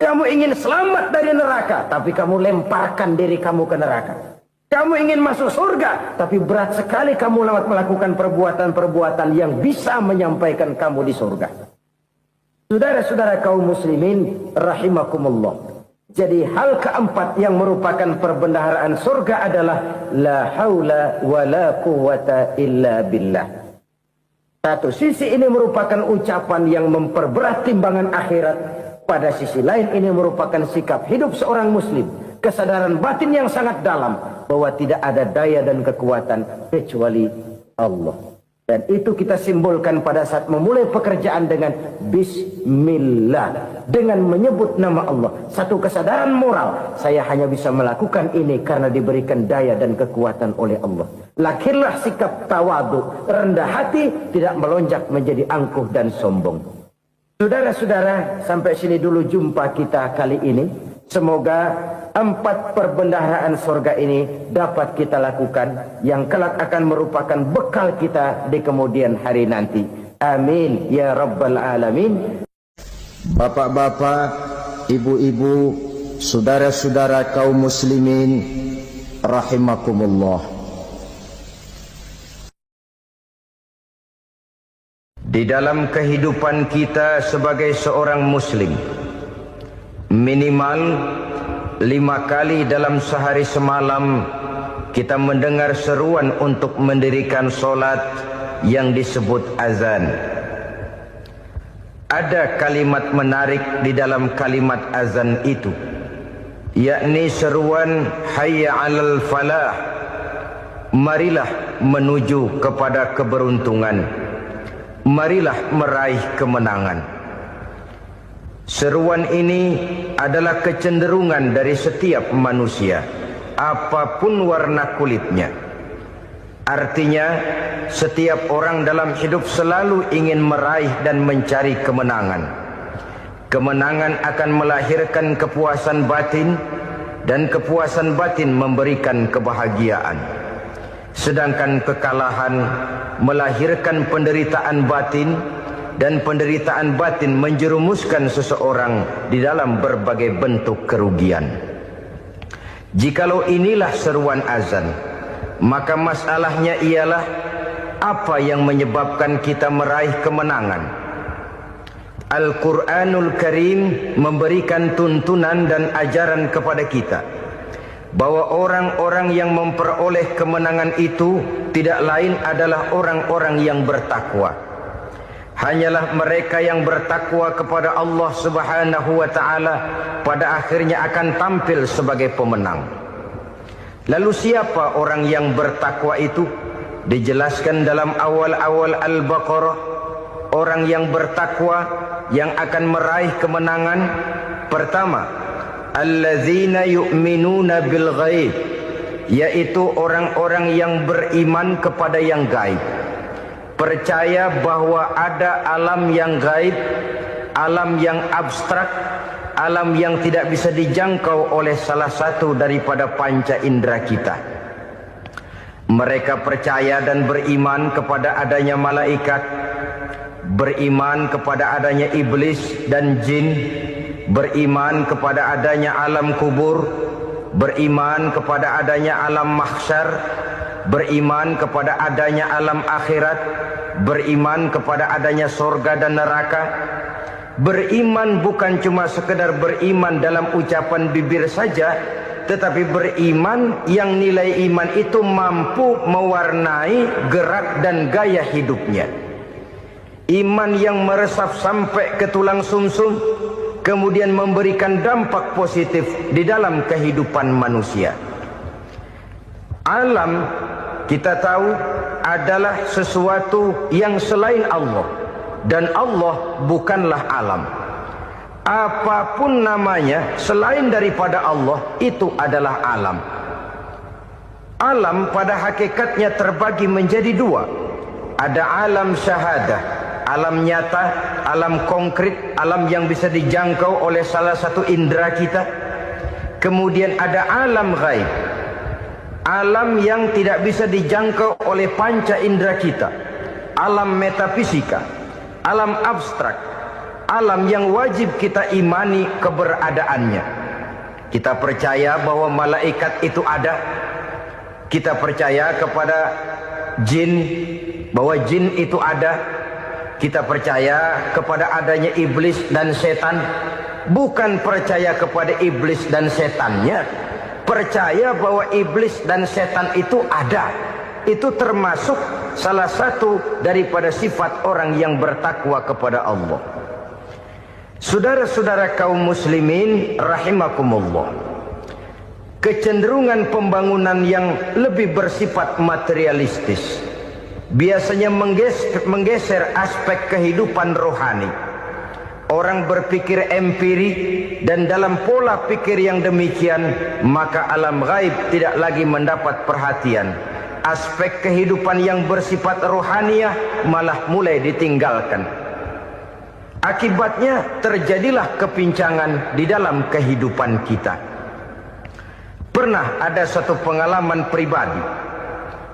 Kamu ingin selamat dari neraka, tapi kamu lemparkan diri kamu ke neraka. Kamu ingin masuk surga, tapi berat sekali kamu melakukan perbuatan-perbuatan yang bisa menyampaikan kamu di surga. Saudara-saudara kaum muslimin rahimakumullah. Jadi hal keempat yang merupakan perbendaharaan surga adalah la haula wa la quwata illa billah. Satu sisi ini merupakan ucapan yang memperberat timbangan akhirat. Pada sisi lain ini merupakan sikap hidup seorang muslim. Kesadaran batin yang sangat dalam bahwa tidak ada daya dan kekuatan kecuali Allah. Dan itu kita simbolkan pada saat memulai pekerjaan dengan Bismillah. Dengan menyebut nama Allah. Satu kesadaran moral. Saya hanya bisa melakukan ini karena diberikan daya dan kekuatan oleh Allah. Lahirlah sikap tawadu, rendah hati, tidak melonjak menjadi angkuh dan sombong. Saudara-saudara, sampai sini dulu jumpa kita kali ini. Semoga 4 perbendaharaan surga ini dapat kita lakukan, yang kelak akan merupakan bekal kita di kemudian hari nanti. Amin ya rabbal alamin. Bapak-bapak, ibu-ibu, saudara-saudara kaum muslimin rahimakumullah. Di dalam kehidupan kita sebagai seorang muslim, minimal 5 kali dalam sehari semalam kita mendengar seruan untuk mendirikan solat yang disebut azan. Ada kalimat menarik di dalam kalimat azan itu, yakni seruan hayya 'alal falah, marilah menuju kepada keberuntungan, marilah meraih kemenangan. Seruan ini adalah kecenderungan dari setiap manusia, apapun warna kulitnya. Artinya, setiap orang dalam hidup selalu ingin meraih dan mencari kemenangan. Kemenangan akan melahirkan kepuasan batin, dan kepuasan batin memberikan kebahagiaan. Sedangkan kekalahan melahirkan penderitaan batin, dan penderitaan batin menjerumuskan seseorang di dalam berbagai bentuk kerugian. Jikalau inilah seruan azan, maka masalahnya ialah apa yang menyebabkan kita meraih kemenangan. Al-Quranul Karim memberikan tuntunan dan ajaran kepada kita bahwa orang-orang yang memperoleh kemenangan itu tidak lain adalah orang-orang yang bertakwa. Hanyalah mereka yang bertakwa kepada Allah Subhanahu wa ta'ala pada akhirnya akan tampil sebagai pemenang. Lalu siapa orang yang bertakwa itu? Dijelaskan dalam awal-awal Al-Baqarah, orang yang bertakwa yang akan meraih kemenangan. Pertama, allazina yu'minuna bil ghaib, yaitu orang-orang yang beriman kepada yang gaib. Percaya bahwa ada alam yang gaib, alam yang abstrak, alam yang tidak bisa dijangkau oleh salah satu daripada panca indera kita. Mereka percaya dan beriman kepada adanya malaikat, beriman kepada adanya iblis dan jin, beriman kepada adanya alam kubur, beriman kepada adanya alam mahsyar, beriman kepada adanya alam akhirat, beriman kepada adanya surga dan neraka. Beriman bukan cuma sekedar beriman dalam ucapan bibir saja, tetapi beriman yang nilai iman itu mampu mewarnai gerak dan gaya hidupnya. Iman yang meresap sampai ke tulang sumsum, kemudian memberikan dampak positif di dalam kehidupan manusia. Alam, kita tahu, adalah sesuatu yang selain Allah, dan Allah bukanlah alam. Apapun namanya selain daripada Allah, itu adalah alam. Alam pada hakikatnya terbagi menjadi 2. Ada alam syahadah, alam nyata, alam konkret, alam yang bisa dijangkau oleh salah satu indera kita. Kemudian ada alam ghaib, alam yang tidak bisa dijangkau oleh panca indera kita, alam metafisika, alam abstrak, alam yang wajib kita imani keberadaannya. Kita percaya bahwa malaikat itu ada, Kita percaya kepada jin, bahwa jin itu ada. Kita percaya kepada adanya iblis dan setan. Bukan percaya kepada iblis dan setannya, percaya bahwa iblis dan setan itu ada. Itu termasuk salah satu daripada sifat orang yang bertakwa kepada Allah. Saudara-saudara kaum muslimin rahimakumullah, kecenderungan pembangunan yang lebih bersifat materialistis biasanya menggeser aspek kehidupan rohani. Orang berpikir empirik, dan dalam pola pikir yang demikian maka alam gaib tidak lagi mendapat perhatian. Aspek kehidupan yang bersifat rohaniah malah mulai ditinggalkan. Akibatnya terjadilah kepincangan di dalam kehidupan kita. Pernah ada satu pengalaman pribadi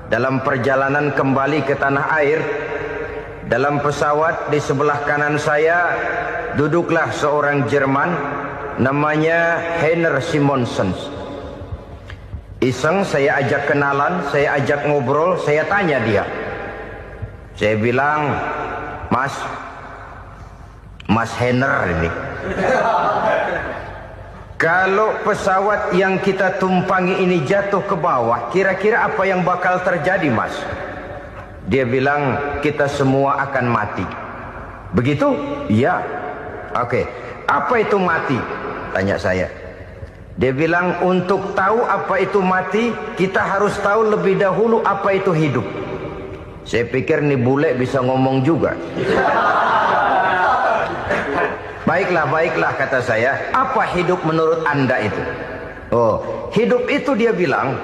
dalam perjalanan kembali ke tanah air. Dalam pesawat di sebelah kanan saya duduklah seorang Jerman namanya Heiner Simonsen. Iseng saya ajak kenalan, saya ajak ngobrol, saya tanya dia. Saya bilang, Mas Heiner ini, kalau pesawat yang kita tumpangi ini jatuh ke bawah, kira-kira apa yang bakal terjadi, Mas? Dia bilang, kita semua akan mati. Begitu? Iya. Oke. Apa itu mati? Tanya saya. Dia bilang, untuk tahu apa itu mati, kita harus tahu lebih dahulu apa itu hidup. Saya pikir nih bule bisa ngomong juga. Baiklah kata saya. Apa hidup menurut Anda itu? Oh, hidup itu dia bilang,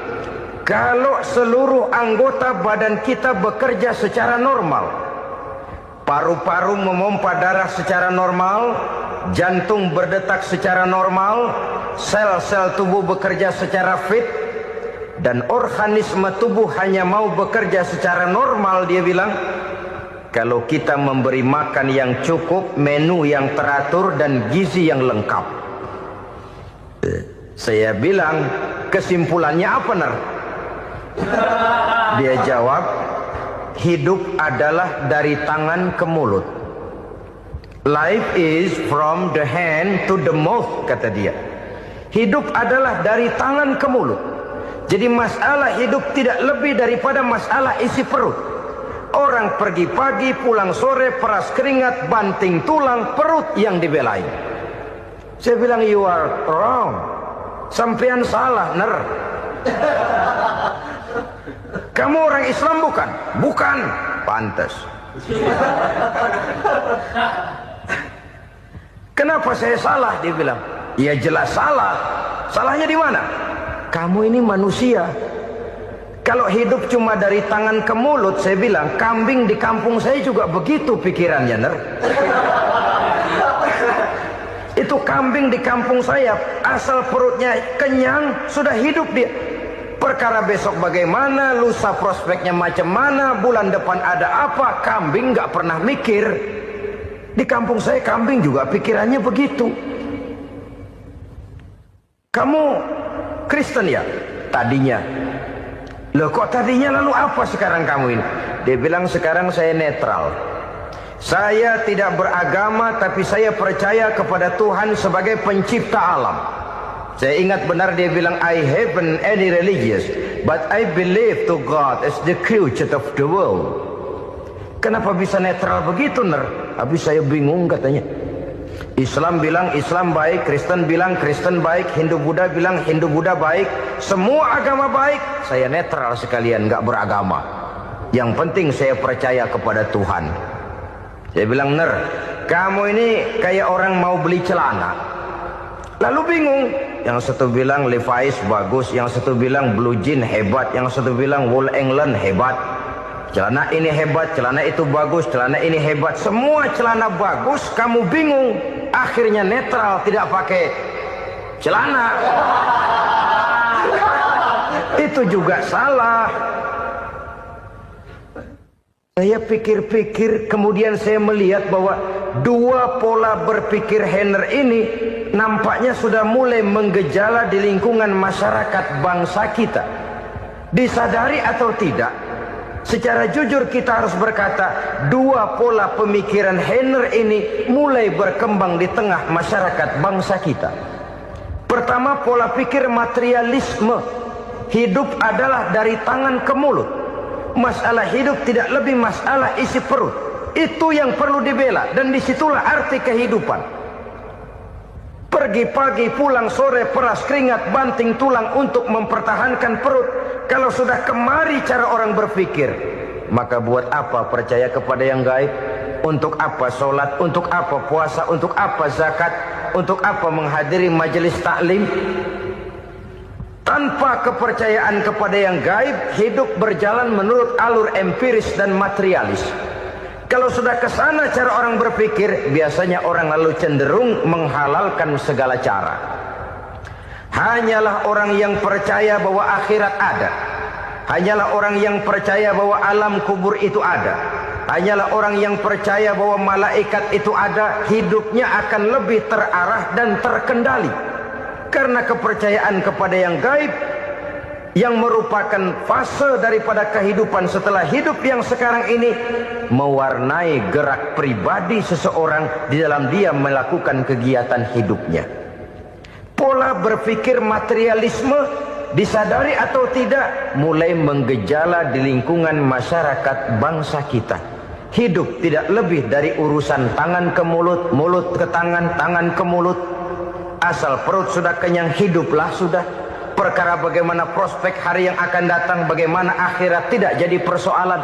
kalau seluruh anggota badan kita bekerja secara normal, paru-paru memompa darah secara normal, jantung berdetak secara normal, sel-sel tubuh bekerja secara fit, dan organisme tubuh hanya mau bekerja secara normal, dia bilang, kalau kita memberi makan yang cukup, menu yang teratur, dan gizi yang lengkap. Saya bilang, kesimpulannya apa, Ner? Dia jawab, hidup adalah dari tangan ke mulut. Life is from the hand to the mouth, kata dia. Hidup adalah dari tangan ke mulut. Jadi masalah hidup tidak lebih daripada masalah isi perut. Orang pergi pagi, pulang sore, peras keringat, banting tulang, perut yang dibelai. Saya bilang, you are wrong. Sampean salah, Ner. Kamu orang Islam bukan? Bukan. Pantas. Kenapa saya salah? Dia bilang. Ya jelas salah. Salahnya di mana? Kamu ini manusia. Kalau hidup cuma dari tangan ke mulut, saya bilang, kambing di kampung saya juga begitu pikirannya, Ner. Itu kambing di kampung saya, asal perutnya kenyang, sudah hidup dia. Perkara besok bagaimana, lusa prospeknya macam mana, bulan depan ada apa, kambing nggak pernah mikir. Di kampung saya kambing juga pikirannya begitu. Kamu Kristen ya? Tadinya. Loh kok tadinya, lalu apa sekarang kamu ini? Dia bilang, sekarang saya netral. Saya tidak beragama, tapi saya percaya kepada Tuhan sebagai pencipta alam. Saya ingat benar dia bilang, I haven't any religious, but I believe to God as the creator of the world. Kenapa bisa netral begitu, Ner? Habis saya bingung katanya. Islam bilang Islam baik, Kristen bilang Kristen baik, Hindu Buddha bilang Hindu Buddha baik, semua agama baik. Saya netral sekalian, nggak beragama. Yang penting saya percaya kepada Tuhan. Saya bilang, Ner, kamu ini kayak orang mau beli celana, lalu bingung. Yang satu bilang Levi's bagus, yang satu bilang Blue Jean hebat, yang satu bilang Wool England hebat. Celana ini hebat, celana itu bagus, celana ini hebat. Semua celana bagus, kamu bingung. Akhirnya netral, tidak pakai celana. Itu juga salah. Saya pikir-pikir, kemudian saya melihat bahwa dua pola berpikir Heiner ini nampaknya sudah mulai menggejala di lingkungan masyarakat bangsa kita. Disadari atau tidak, secara jujur kita harus berkata, dua pola pemikiran Heiner ini mulai berkembang di tengah masyarakat bangsa kita. Pertama, pola pikir materialisme. Hidup adalah dari tangan ke mulut. Masalah hidup tidak lebih masalah isi perut. Itu yang perlu dibela, dan disitulah arti kehidupan. Pergi pagi, pulang sore, peras keringat, banting tulang untuk mempertahankan perut. Kalau sudah kemari cara orang berpikir, maka buat apa percaya kepada yang gaib? Untuk apa sholat? Untuk apa puasa? Untuk apa zakat? Untuk apa menghadiri majelis taklim? Tanpa kepercayaan kepada yang gaib, hidup berjalan menurut alur empiris dan materialis. Kalau sudah ke sana cara orang berpikir, biasanya orang lalu cenderung menghalalkan segala cara. Hanyalah orang yang percaya bahwa akhirat ada. Hanyalah orang yang percaya bahwa alam kubur itu ada. Hanyalah orang yang percaya bahwa malaikat itu ada. Hidupnya akan lebih terarah dan terkendali. Karena kepercayaan kepada yang gaib, yang merupakan fase daripada kehidupan setelah hidup yang sekarang ini, mewarnai gerak pribadi seseorang di dalam dia melakukan kegiatan hidupnya. Pola berpikir materialisme, disadari atau tidak, mulai menggejala di lingkungan masyarakat bangsa kita. Hidup tidak lebih dari urusan tangan ke mulut, mulut ke tangan, tangan ke mulut. Asal perut sudah kenyang, hiduplah sudah. Perkara bagaimana prospek hari yang akan datang, bagaimana akhirat tidak jadi persoalan.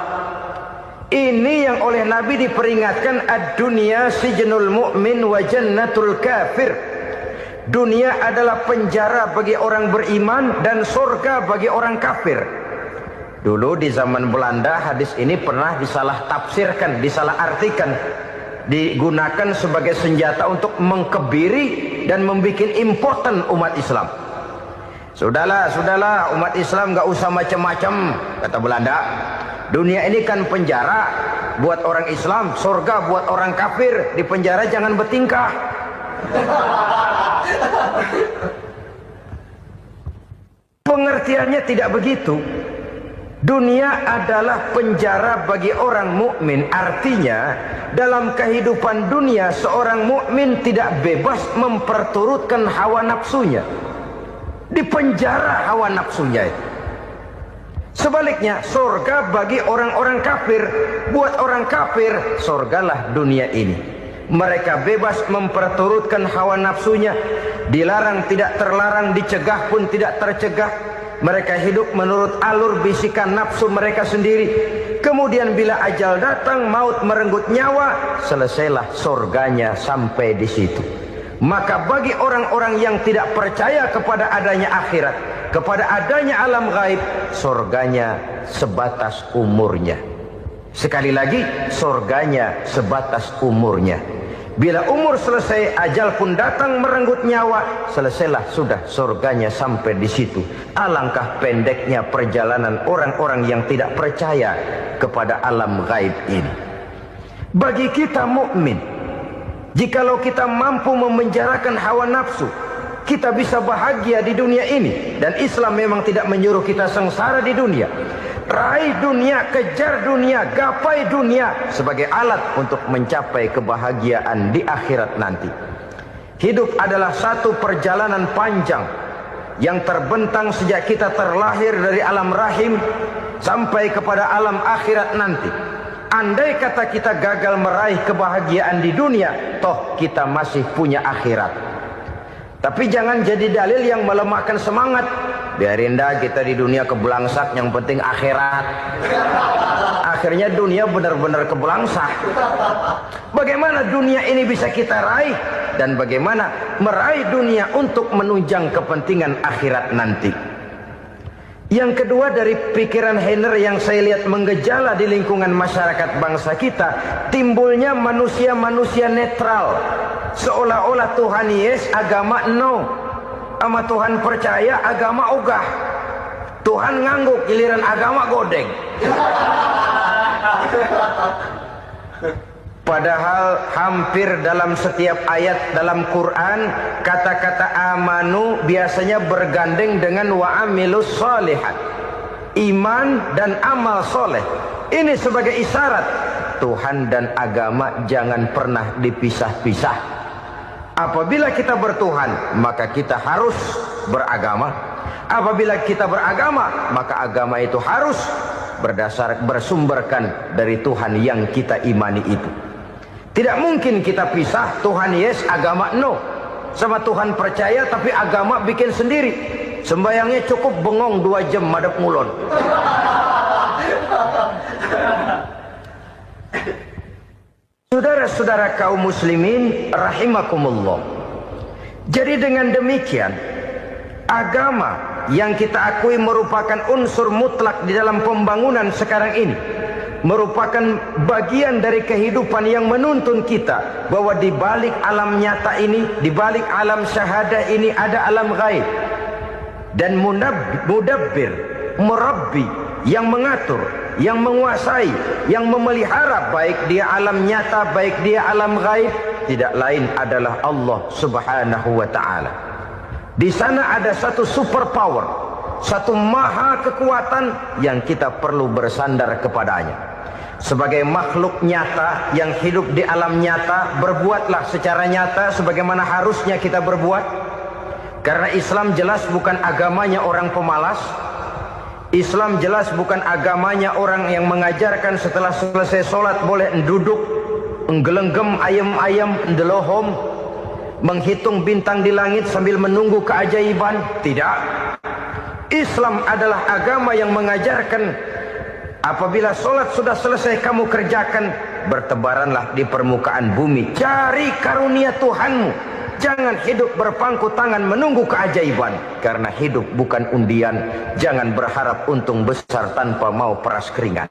Ini yang oleh Nabi diperingatkan, ad-dunya sijnul mu'min wa jannatul kafir. Dunia adalah penjara bagi orang beriman dan surga bagi orang kafir. Dulu di zaman Belanda hadis ini pernah disalah tafsirkan, disalah artikan, digunakan sebagai senjata untuk mengkebiri dan membuat impoten umat Islam. Sudahlah umat Islam gak usah macam-macam, kata Belanda. Dunia ini kan penjara buat orang Islam, surga buat orang kafir. Di penjara jangan bertingkah. Pengertiannya tidak begitu. Dunia adalah penjara bagi orang mukmin. Artinya dalam kehidupan dunia seorang mukmin tidak bebas memperturutkan hawa nafsunya. Di penjara hawa nafsunya itu. Sebaliknya, surga bagi orang-orang kafir. Buat orang kafir, surgalah dunia ini. Mereka bebas memperturutkan hawa nafsunya. Dilarang tidak terlarang, dicegah pun tidak tercegah. Mereka hidup menurut alur bisikan nafsu mereka sendiri. Kemudian bila ajal datang, maut merenggut nyawa, selesailah surganya sampai di situ. Maka bagi orang-orang yang tidak percaya kepada adanya akhirat, kepada adanya alam gaib, surganya sebatas umurnya. Sekali lagi, surganya sebatas umurnya. Bila umur selesai, ajal pun datang merenggut nyawa, selesailah sudah surganya sampai di situ. Alangkah pendeknya perjalanan orang-orang yang tidak percaya kepada alam gaib ini. Bagi kita mukmin, jikalau kita mampu memenjarakan hawa nafsu, kita bisa bahagia di dunia ini. Dan Islam memang tidak menyuruh kita sengsara di dunia. Raih dunia, kejar dunia, gapai dunia sebagai alat untuk mencapai kebahagiaan di akhirat nanti. Hidup adalah satu perjalanan panjang yang terbentang sejak kita terlahir dari alam rahim sampai kepada alam akhirat nanti. Andai kata kita gagal meraih kebahagiaan di dunia, toh kita masih punya akhirat. Tapi jangan jadi dalil yang melemahkan semangat. Biarin dah kita di dunia kebelangsak, yang penting akhirat. Akhirnya dunia benar-benar kebelangsak. Bagaimana dunia ini bisa kita raih, dan bagaimana meraih dunia untuk menunjang kepentingan akhirat nanti. Yang kedua, dari pikiran Heiner yang saya lihat menggejala di lingkungan masyarakat bangsa kita, timbulnya manusia-manusia netral. Seolah-olah Tuhan yes, agama no. Sama Tuhan percaya, agama ogah. Tuhan ngangguk, giliran agama godeng. Padahal hampir dalam setiap ayat dalam Quran, kata-kata amanu biasanya bergandeng dengan wa amilus shalihat. iman dan amal soleh. Ini sebagai isyarat Tuhan dan agama jangan pernah dipisah-pisah. Apabila kita bertuhan, maka kita harus beragama. Apabila kita beragama, maka agama itu harus bersumberkan dari Tuhan yang kita imani itu. Tidak mungkin kita pisah, Tuhan yes, agama no. Sama Tuhan percaya tapi agama bikin sendiri. Sembayangnya cukup bengong 2 jam madep ngulon. Saudara-saudara kaum muslimin rahimakumullah. Jadi dengan demikian, agama yang kita akui merupakan unsur mutlak di dalam pembangunan sekarang ini, merupakan bagian dari kehidupan yang menuntun kita bahwa di balik alam nyata ini, di balik alam syahadah ini ada alam gaib. Dan mudabbir, murabbi, yang mengatur, yang menguasai, yang memelihara baik dia alam nyata, baik dia alam gaib, tidak lain adalah Allah Subhanahu wa ta'ala. Di sana ada satu super power, satu maha kekuatan yang kita perlu bersandar kepadanya. Sebagai makhluk nyata yang hidup di alam nyata, berbuatlah secara nyata sebagaimana harusnya kita berbuat. Karena Islam jelas bukan agamanya orang pemalas. Islam jelas bukan agamanya orang yang mengajarkan setelah selesai sholat boleh duduk, nggelenggem ayam-ayam, ndelohom, menghitung bintang di langit sambil menunggu keajaiban. Tidak. Islam adalah agama yang mengajarkan apabila sholat sudah selesai kamu kerjakan, bertebaranlah di permukaan bumi, cari karunia Tuhanmu. Jangan hidup berpangku tangan menunggu keajaiban. Karena hidup bukan undian. Jangan berharap untung besar tanpa mau peras keringat.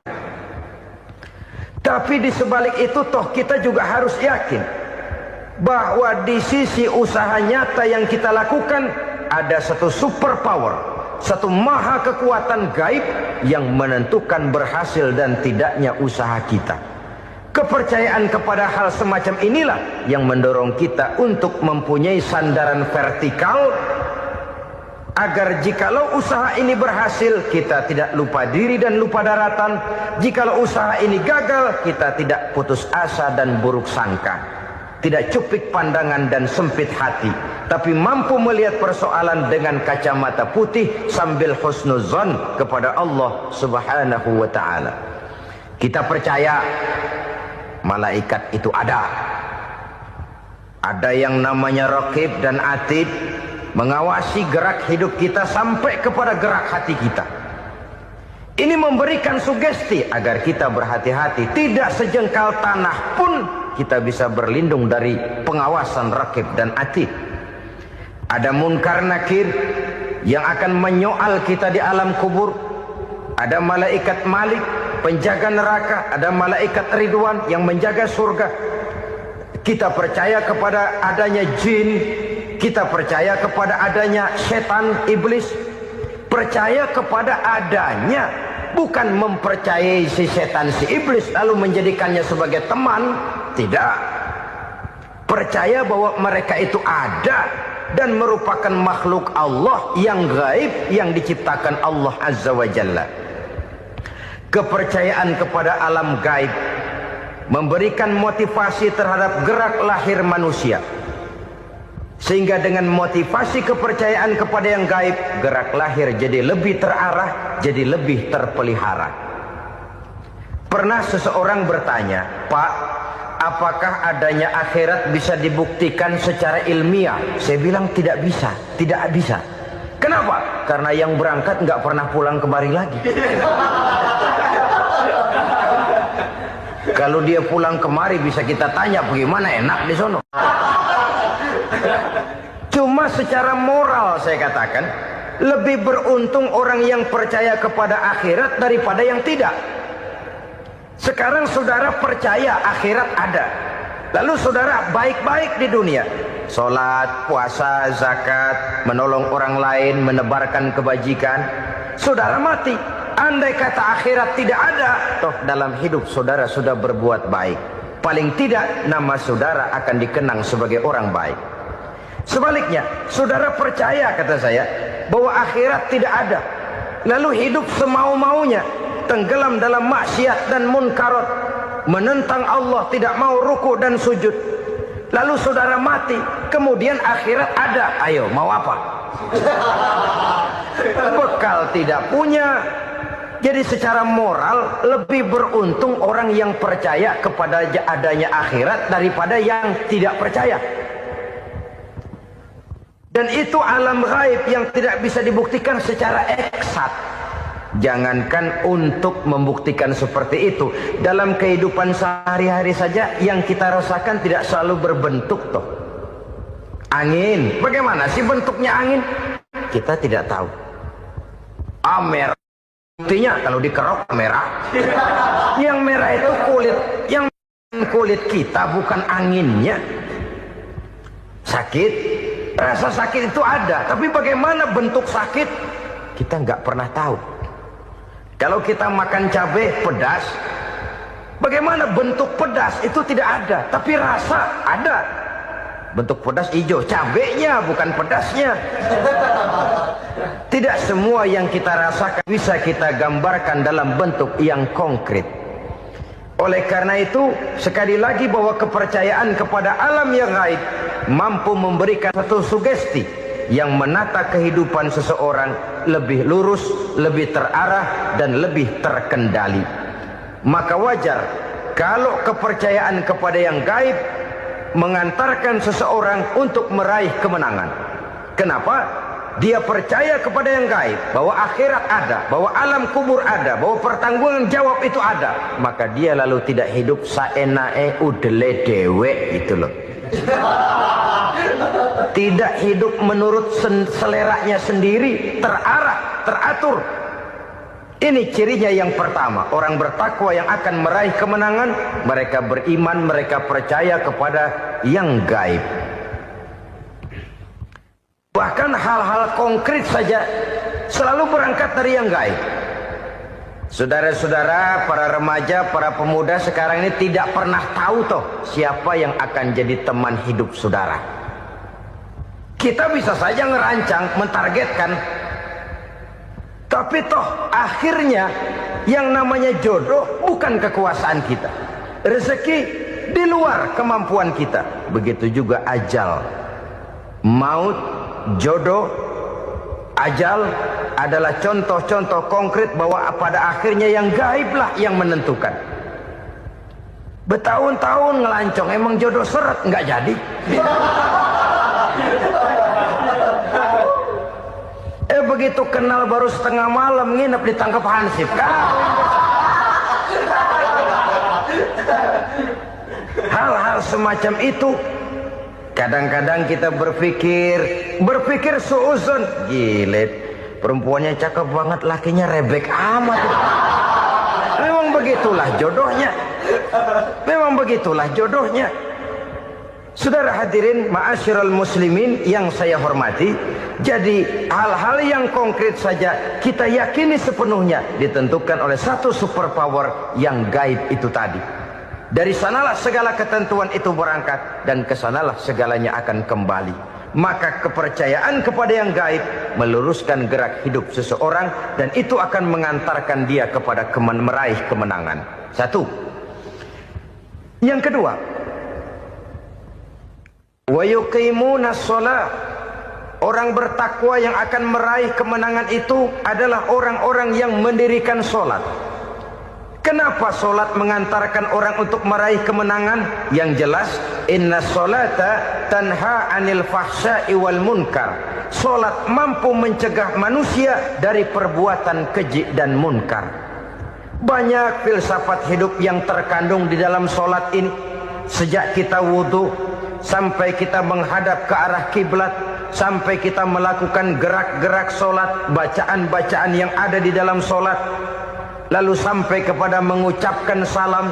Tapi di sebalik itu toh kita juga harus yakin bahwa di sisi usaha nyata yang kita lakukan ada satu super power, satu maha kekuatan gaib yang menentukan berhasil dan tidaknya usaha kita. Kepercayaan kepada hal semacam inilah yang mendorong kita untuk mempunyai sandaran vertikal, agar jikalau usaha ini berhasil, kita tidak lupa diri dan lupa daratan. Jikalau usaha ini gagal, kita tidak putus asa dan buruk sangka, tidak cupik pandangan dan sempit hati, tapi mampu melihat persoalan dengan kacamata putih sambil husnuzon kepada Allah Subhanahu wa ta'ala. Kita percaya malaikat itu ada. Ada yang namanya raqib dan atid, mengawasi gerak hidup kita sampai kepada gerak hati kita. Ini memberikan sugesti agar kita berhati-hati. Tidak sejengkal tanah pun kita bisa berlindung dari pengawasan raqib dan atid. Ada munkar nakir yang akan menyoal kita di alam kubur. Ada malaikat malik, penjaga neraka. Ada malaikat ridwan yang menjaga surga. Kita percaya kepada adanya jin, kita percaya kepada adanya setan, iblis. Percaya kepada adanya, bukan mempercayai si setan, si iblis lalu menjadikannya sebagai teman. Tidak. Percaya bahwa mereka itu ada dan merupakan makhluk Allah yang gaib, yang diciptakan Allah Azza wa Jalla. Kepercayaan kepada alam gaib memberikan motivasi terhadap gerak lahir manusia, sehingga dengan motivasi kepercayaan kepada yang gaib, gerak lahir jadi lebih terarah, jadi lebih terpelihara. Pernah seseorang bertanya, "Pak, apakah adanya akhirat bisa dibuktikan secara ilmiah?" Saya bilang tidak bisa, tidak bisa. Kenapa? Karena yang berangkat nggak pernah pulang kemari lagi. Kalau dia pulang kemari bisa kita tanya bagaimana enak di sono. Cuma secara moral saya katakan, lebih beruntung orang yang percaya kepada akhirat daripada yang tidak. Sekarang saudara percaya akhirat ada, lalu saudara baik-baik di dunia, sholat, puasa, zakat, menolong orang lain, menebarkan kebajikan. Saudara mati, andai kata akhirat tidak ada, toh dalam hidup saudara sudah berbuat baik. Paling tidak nama saudara akan dikenang sebagai orang baik. Sebaliknya, saudara percaya, kata saya, bahwa akhirat tidak ada, lalu hidup semau-maunya, tenggelam dalam maksiat dan munkarat, menentang Allah, tidak mau ruku dan sujud. Lalu saudara mati, kemudian akhirat ada. Ayo, mau apa? Bekal tidak punya. Jadi secara moral lebih beruntung orang yang percaya kepada adanya akhirat daripada yang tidak percaya. Dan itu alam gaib yang tidak bisa dibuktikan secara eksat. Jangankan untuk membuktikan seperti itu, dalam kehidupan sehari-hari saja yang kita rasakan tidak selalu berbentuk toh. Angin, bagaimana sih bentuknya angin? Kita tidak tahu. Merah, buktinya kalau dikerok merah. Yang merah itu kulit, yang kulit kita bukan anginnya. Sakit, rasa sakit itu ada, tapi bagaimana bentuk sakit kita nggak pernah tahu. Kalau kita makan cabai pedas, bagaimana bentuk pedas itu tidak ada, tapi rasa ada. Bentuk pedas hijau, cabainya bukan pedasnya. Tidak semua yang kita rasakan bisa kita gambarkan dalam bentuk yang konkret. Oleh karena itu, sekali lagi bahwa kepercayaan kepada alam yang gaib mampu memberikan satu sugesti yang menata kehidupan seseorang lebih lurus, lebih terarah, dan lebih terkendali. Maka wajar kalau kepercayaan kepada yang gaib mengantarkan seseorang untuk meraih kemenangan. Kenapa? Dia percaya kepada yang gaib, bahwa akhirat ada, bahwa alam kubur ada, bahwa pertanggungan jawab itu ada. Maka dia lalu tidak hidup saenae udele dewe, itu loh. Tidak hidup menurut seleranya sendiri, terarah, teratur. Ini cirinya yang pertama. Orang bertakwa yang akan meraih kemenangan, mereka beriman, mereka percaya kepada yang gaib. Bahkan hal-hal konkret saja selalu berangkat dari yang gaib. Saudara-saudara, para remaja, para pemuda sekarang ini tidak pernah tahu toh siapa yang akan jadi teman hidup saudara. Kita bisa saja ngerancang, mentargetkan, tapi toh akhirnya yang namanya jodoh bukan kekuasaan kita. Rezeki di luar kemampuan kita. Begitu juga ajal, maut, jodoh, ajal adalah contoh-contoh konkret bahwa pada akhirnya yang gaiblah yang menentukan. Bertahun-tahun ngelancong, emang jodoh seret, nggak jadi. Begitu kenal baru setengah malam nginep ditangkap hansip kan. Hal-hal semacam itu kadang-kadang kita berpikir suuzon, gilet, perempuannya cakep banget, lakinya rebek amat. Memang begitulah jodohnya. Memang begitulah jodohnya. Saudara hadirin ma'asyiral muslimin yang saya hormati, jadi hal-hal yang konkret saja kita yakini sepenuhnya ditentukan oleh satu superpower yang gaib itu tadi. Dari sanalah segala ketentuan itu berangkat dan kesanalah segalanya akan kembali. Maka kepercayaan kepada yang gaib meluruskan gerak hidup seseorang dan itu akan mengantarkan dia kepada meraih kemenangan. Satu. Yang kedua, wa yuqimuna shalah. Orang bertakwa yang akan meraih kemenangan itu adalah orang-orang yang mendirikan sholat. Kenapa sholat mengantarkan orang untuk meraih kemenangan? Yang jelas, inna sholata tanha anil fahsya'i wal munkar. Sholat mampu mencegah manusia dari perbuatan keji dan munkar. Banyak filsafat hidup yang terkandung di dalam sholat ini. Sejak kita wudhu sampai kita menghadap ke arah kiblat, sampai kita melakukan gerak-gerak sholat, bacaan-bacaan yang ada di dalam sholat, lalu sampai kepada mengucapkan salam.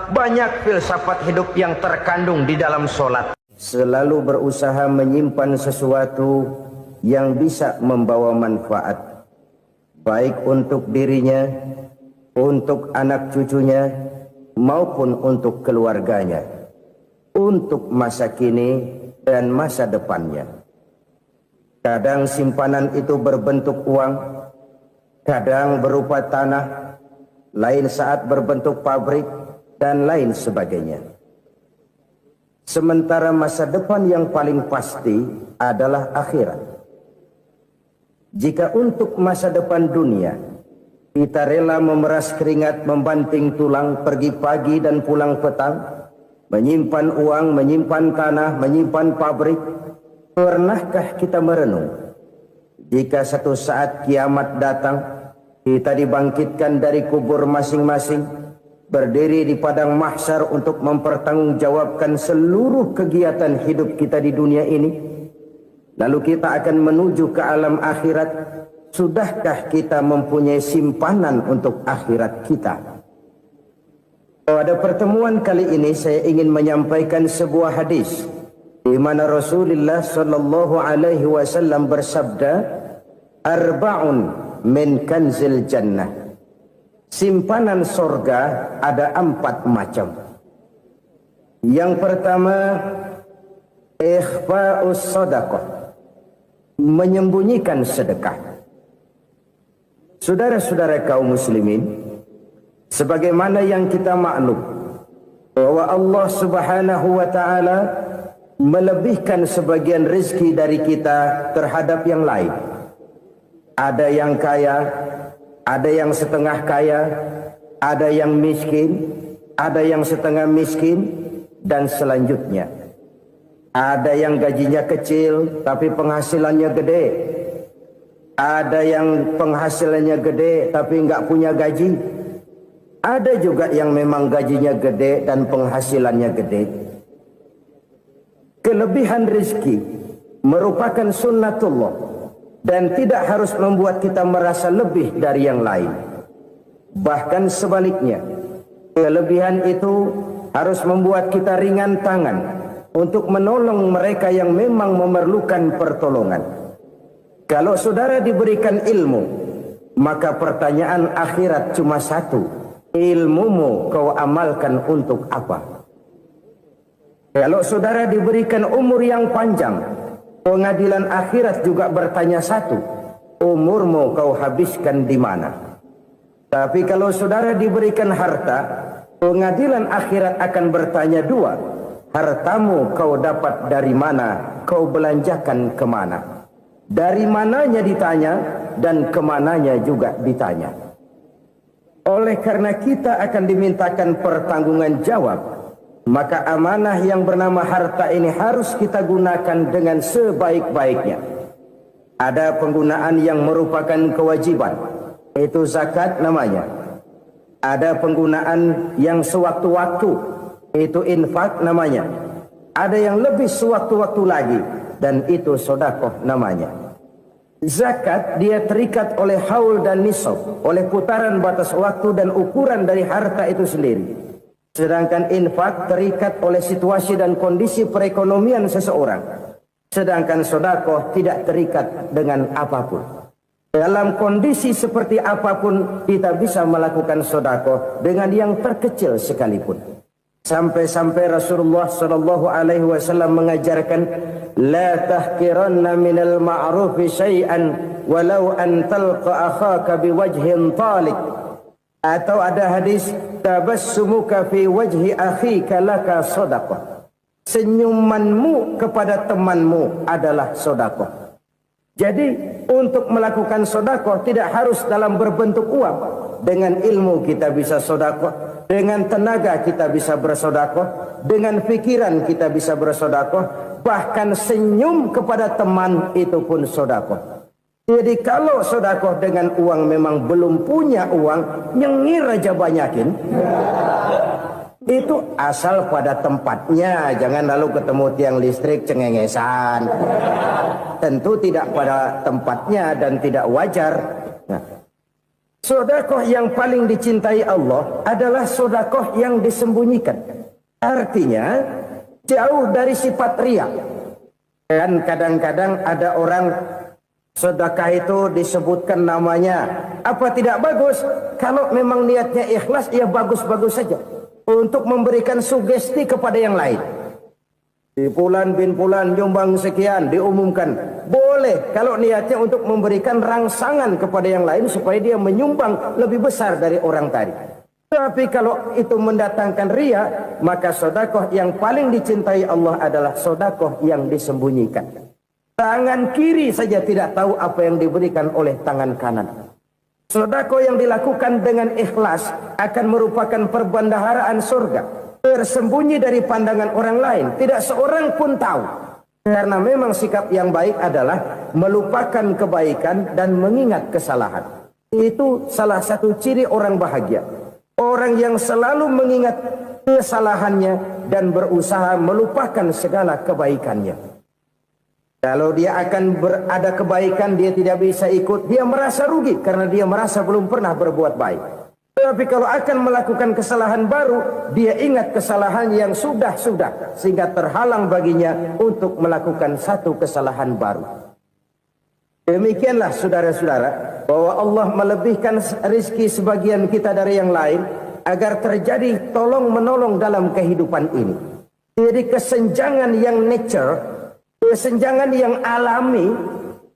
Banyak filsafat hidup yang terkandung di dalam sholat. Selalu berusaha menyimpan sesuatu yang bisa membawa manfaat, baik untuk dirinya, untuk anak cucunya, maupun untuk keluarganya, untuk masa kini dan masa depannya. Kadang simpanan itu berbentuk uang, kadang berupa tanah, lain saat berbentuk pabrik, dan lain sebagainya. Sementara masa depan yang paling pasti adalah akhirat. Jika untuk masa depan dunia, kita rela memeras keringat, membanting tulang, pergi pagi dan pulang petang, menyimpan uang, menyimpan tanah, menyimpan pabrik, pernahkah kita merenung? Jika satu saat kiamat datang, kita dibangkitkan dari kubur masing-masing, berdiri di padang mahsyar untuk mempertanggungjawabkan seluruh kegiatan hidup kita di dunia ini. Lalu kita akan menuju ke alam akhirat. Sudahkah kita mempunyai simpanan untuk akhirat kita? Pada pertemuan kali ini saya ingin menyampaikan sebuah hadis di mana Rasulullah sallallahu alaihi wasallam bersabda, "Arba'un min kanzil jannah." Simpanan sorga ada 4 macam. Yang pertama, ikhfa'us sadaqah, menyembunyikan sedekah. Saudara-saudara kaum muslimin, sebagaimana yang kita maklum bahwa Allah Subhanahu wa taala melebihkan sebagian rezeki dari kita terhadap yang lain. Ada yang kaya, ada yang setengah kaya, ada yang miskin, ada yang setengah miskin, dan selanjutnya. Ada yang gajinya kecil tapi penghasilannya gede. Ada yang penghasilannya gede tapi nggak punya gaji. Ada juga yang memang gajinya gede dan penghasilannya gede. Kelebihan rezeki merupakan sunnatullah dan tidak harus membuat kita merasa lebih dari yang lain. Bahkan sebaliknya, kelebihan itu harus membuat kita ringan tangan untuk menolong mereka yang memang memerlukan pertolongan. Kalau saudara diberikan ilmu, maka pertanyaan akhirat cuma satu. Ilmumu kau amalkan untuk apa? Kalau saudara diberikan umur yang panjang, pengadilan akhirat juga bertanya satu. Umurmu kau habiskan di mana? Tapi kalau saudara diberikan harta, pengadilan akhirat akan bertanya 2. Hartamu kau dapat dari mana? Kau belanjakan kemana? Dari mananya ditanya dan kemananya juga ditanya. Oleh karena kita akan dimintakan pertanggungan jawab, maka amanah yang bernama harta ini harus kita gunakan dengan sebaik-baiknya. Ada penggunaan yang merupakan kewajiban, itu zakat namanya. Ada penggunaan yang sewaktu-waktu, itu infak namanya. Ada yang lebih sewaktu-waktu lagi, dan itu sedekah namanya. Zakat dia terikat oleh haul dan nisab, oleh putaran batas waktu dan ukuran dari harta itu sendiri. Sedangkan infak terikat oleh situasi dan kondisi perekonomian seseorang. Sedangkan sedekah tidak terikat dengan apapun. Dalam kondisi seperti apapun kita bisa melakukan sedekah dengan yang terkecil sekalipun. Sampai-sampai Rasulullah sallallahu alaihi wasallam mengajarkan, la tahqiranna minal ma'rufi syai'an walau an talqa akhaka biwajhin talik. Atau ada hadis, tabassumuka fi wajhi akhika laka shadaqah. Senyumanmu kepada temanmu adalah sedekah. Jadi untuk melakukan sedekah tidak harus dalam berbentuk uang. Dengan ilmu kita bisa sedekah, dengan tenaga kita bisa bersedekah, dengan pikiran kita bisa bersedekah, bahkan senyum kepada teman itu pun sedekah. Jadi kalau sedekah dengan uang memang belum punya uang, nyengir aja banyakin. Itu asal pada tempatnya, jangan lalu ketemu tiang listrik cengengesan. Tentu tidak pada tempatnya dan tidak wajar. Nah, sedekah yang paling dicintai Allah adalah sedekah yang disembunyikan. Artinya jauh dari sifat riya. Dan kadang-kadang ada orang sedekah itu disebutkan namanya. Apa tidak bagus? Kalau memang niatnya ikhlas, ya bagus-bagus saja. Untuk memberikan sugesti kepada yang lain. Di Fulan bin Fulan nyumbang sekian, diumumkan. Boleh kalau niatnya untuk memberikan rangsangan kepada yang lain supaya dia menyumbang lebih besar dari orang tadi. Tapi kalau itu mendatangkan ria, maka sedekah yang paling dicintai Allah adalah sedekah yang disembunyikan. Tangan kiri saja tidak tahu apa yang diberikan oleh tangan kanan. Sedekah yang dilakukan dengan ikhlas akan merupakan perbendaharaan surga. Tersembunyi dari pandangan orang lain, tidak seorang pun tahu. Karena memang sikap yang baik adalah melupakan kebaikan dan mengingat kesalahan. Itu salah satu ciri orang bahagia. Orang yang selalu mengingat kesalahannya dan berusaha melupakan segala kebaikannya. Kalau dia akan berada kebaikan, dia tidak bisa ikut, dia merasa rugi karena dia merasa belum pernah berbuat baik. Tapi kalau akan melakukan kesalahan baru, dia ingat kesalahan yang sudah-sudah, sehingga terhalang baginya untuk melakukan satu kesalahan baru. Demikianlah saudara-saudara, bahwa Allah melebihkan rizki sebagian kita dari yang lain, agar terjadi tolong-menolong dalam kehidupan ini. Jadi kesenjangan yang nature, kesenjangan yang alami,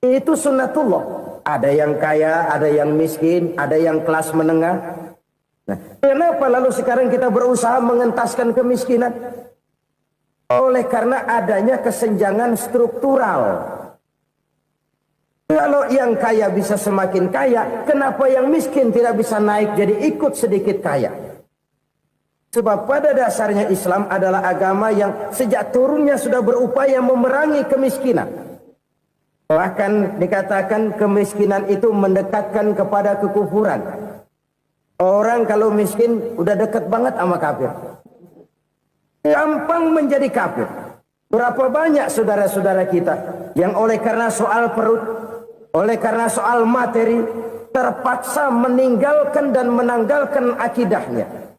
itu sunnatullah. Ada yang kaya, ada yang miskin, ada yang kelas menengah. Nah, kenapa lalu sekarang kita berusaha mengentaskan kemiskinan? Oleh karena adanya kesenjangan struktural. Kalau yang kaya bisa semakin kaya, kenapa yang miskin tidak bisa naik jadi ikut sedikit kaya? Sebab pada dasarnya Islam adalah agama yang sejak turunnya sudah berupaya memerangi kemiskinan. Bahkan dikatakan kemiskinan itu mendekatkan kepada kekufuran. Orang kalau miskin udah dekat banget sama kafir. Gampang menjadi kafir. Berapa banyak saudara-saudara kita yang oleh karena soal perut, oleh karena soal materi, terpaksa meninggalkan dan menanggalkan akidahnya.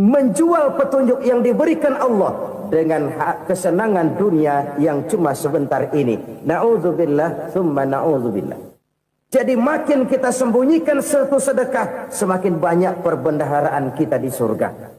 Menjual petunjuk yang diberikan Allah dengan kesenangan dunia yang cuma sebentar ini. Na'udzubillah, thumma na'udzubillah. Jadi makin kita sembunyikan satu sedekah, semakin banyak perbendaharaan kita di surga.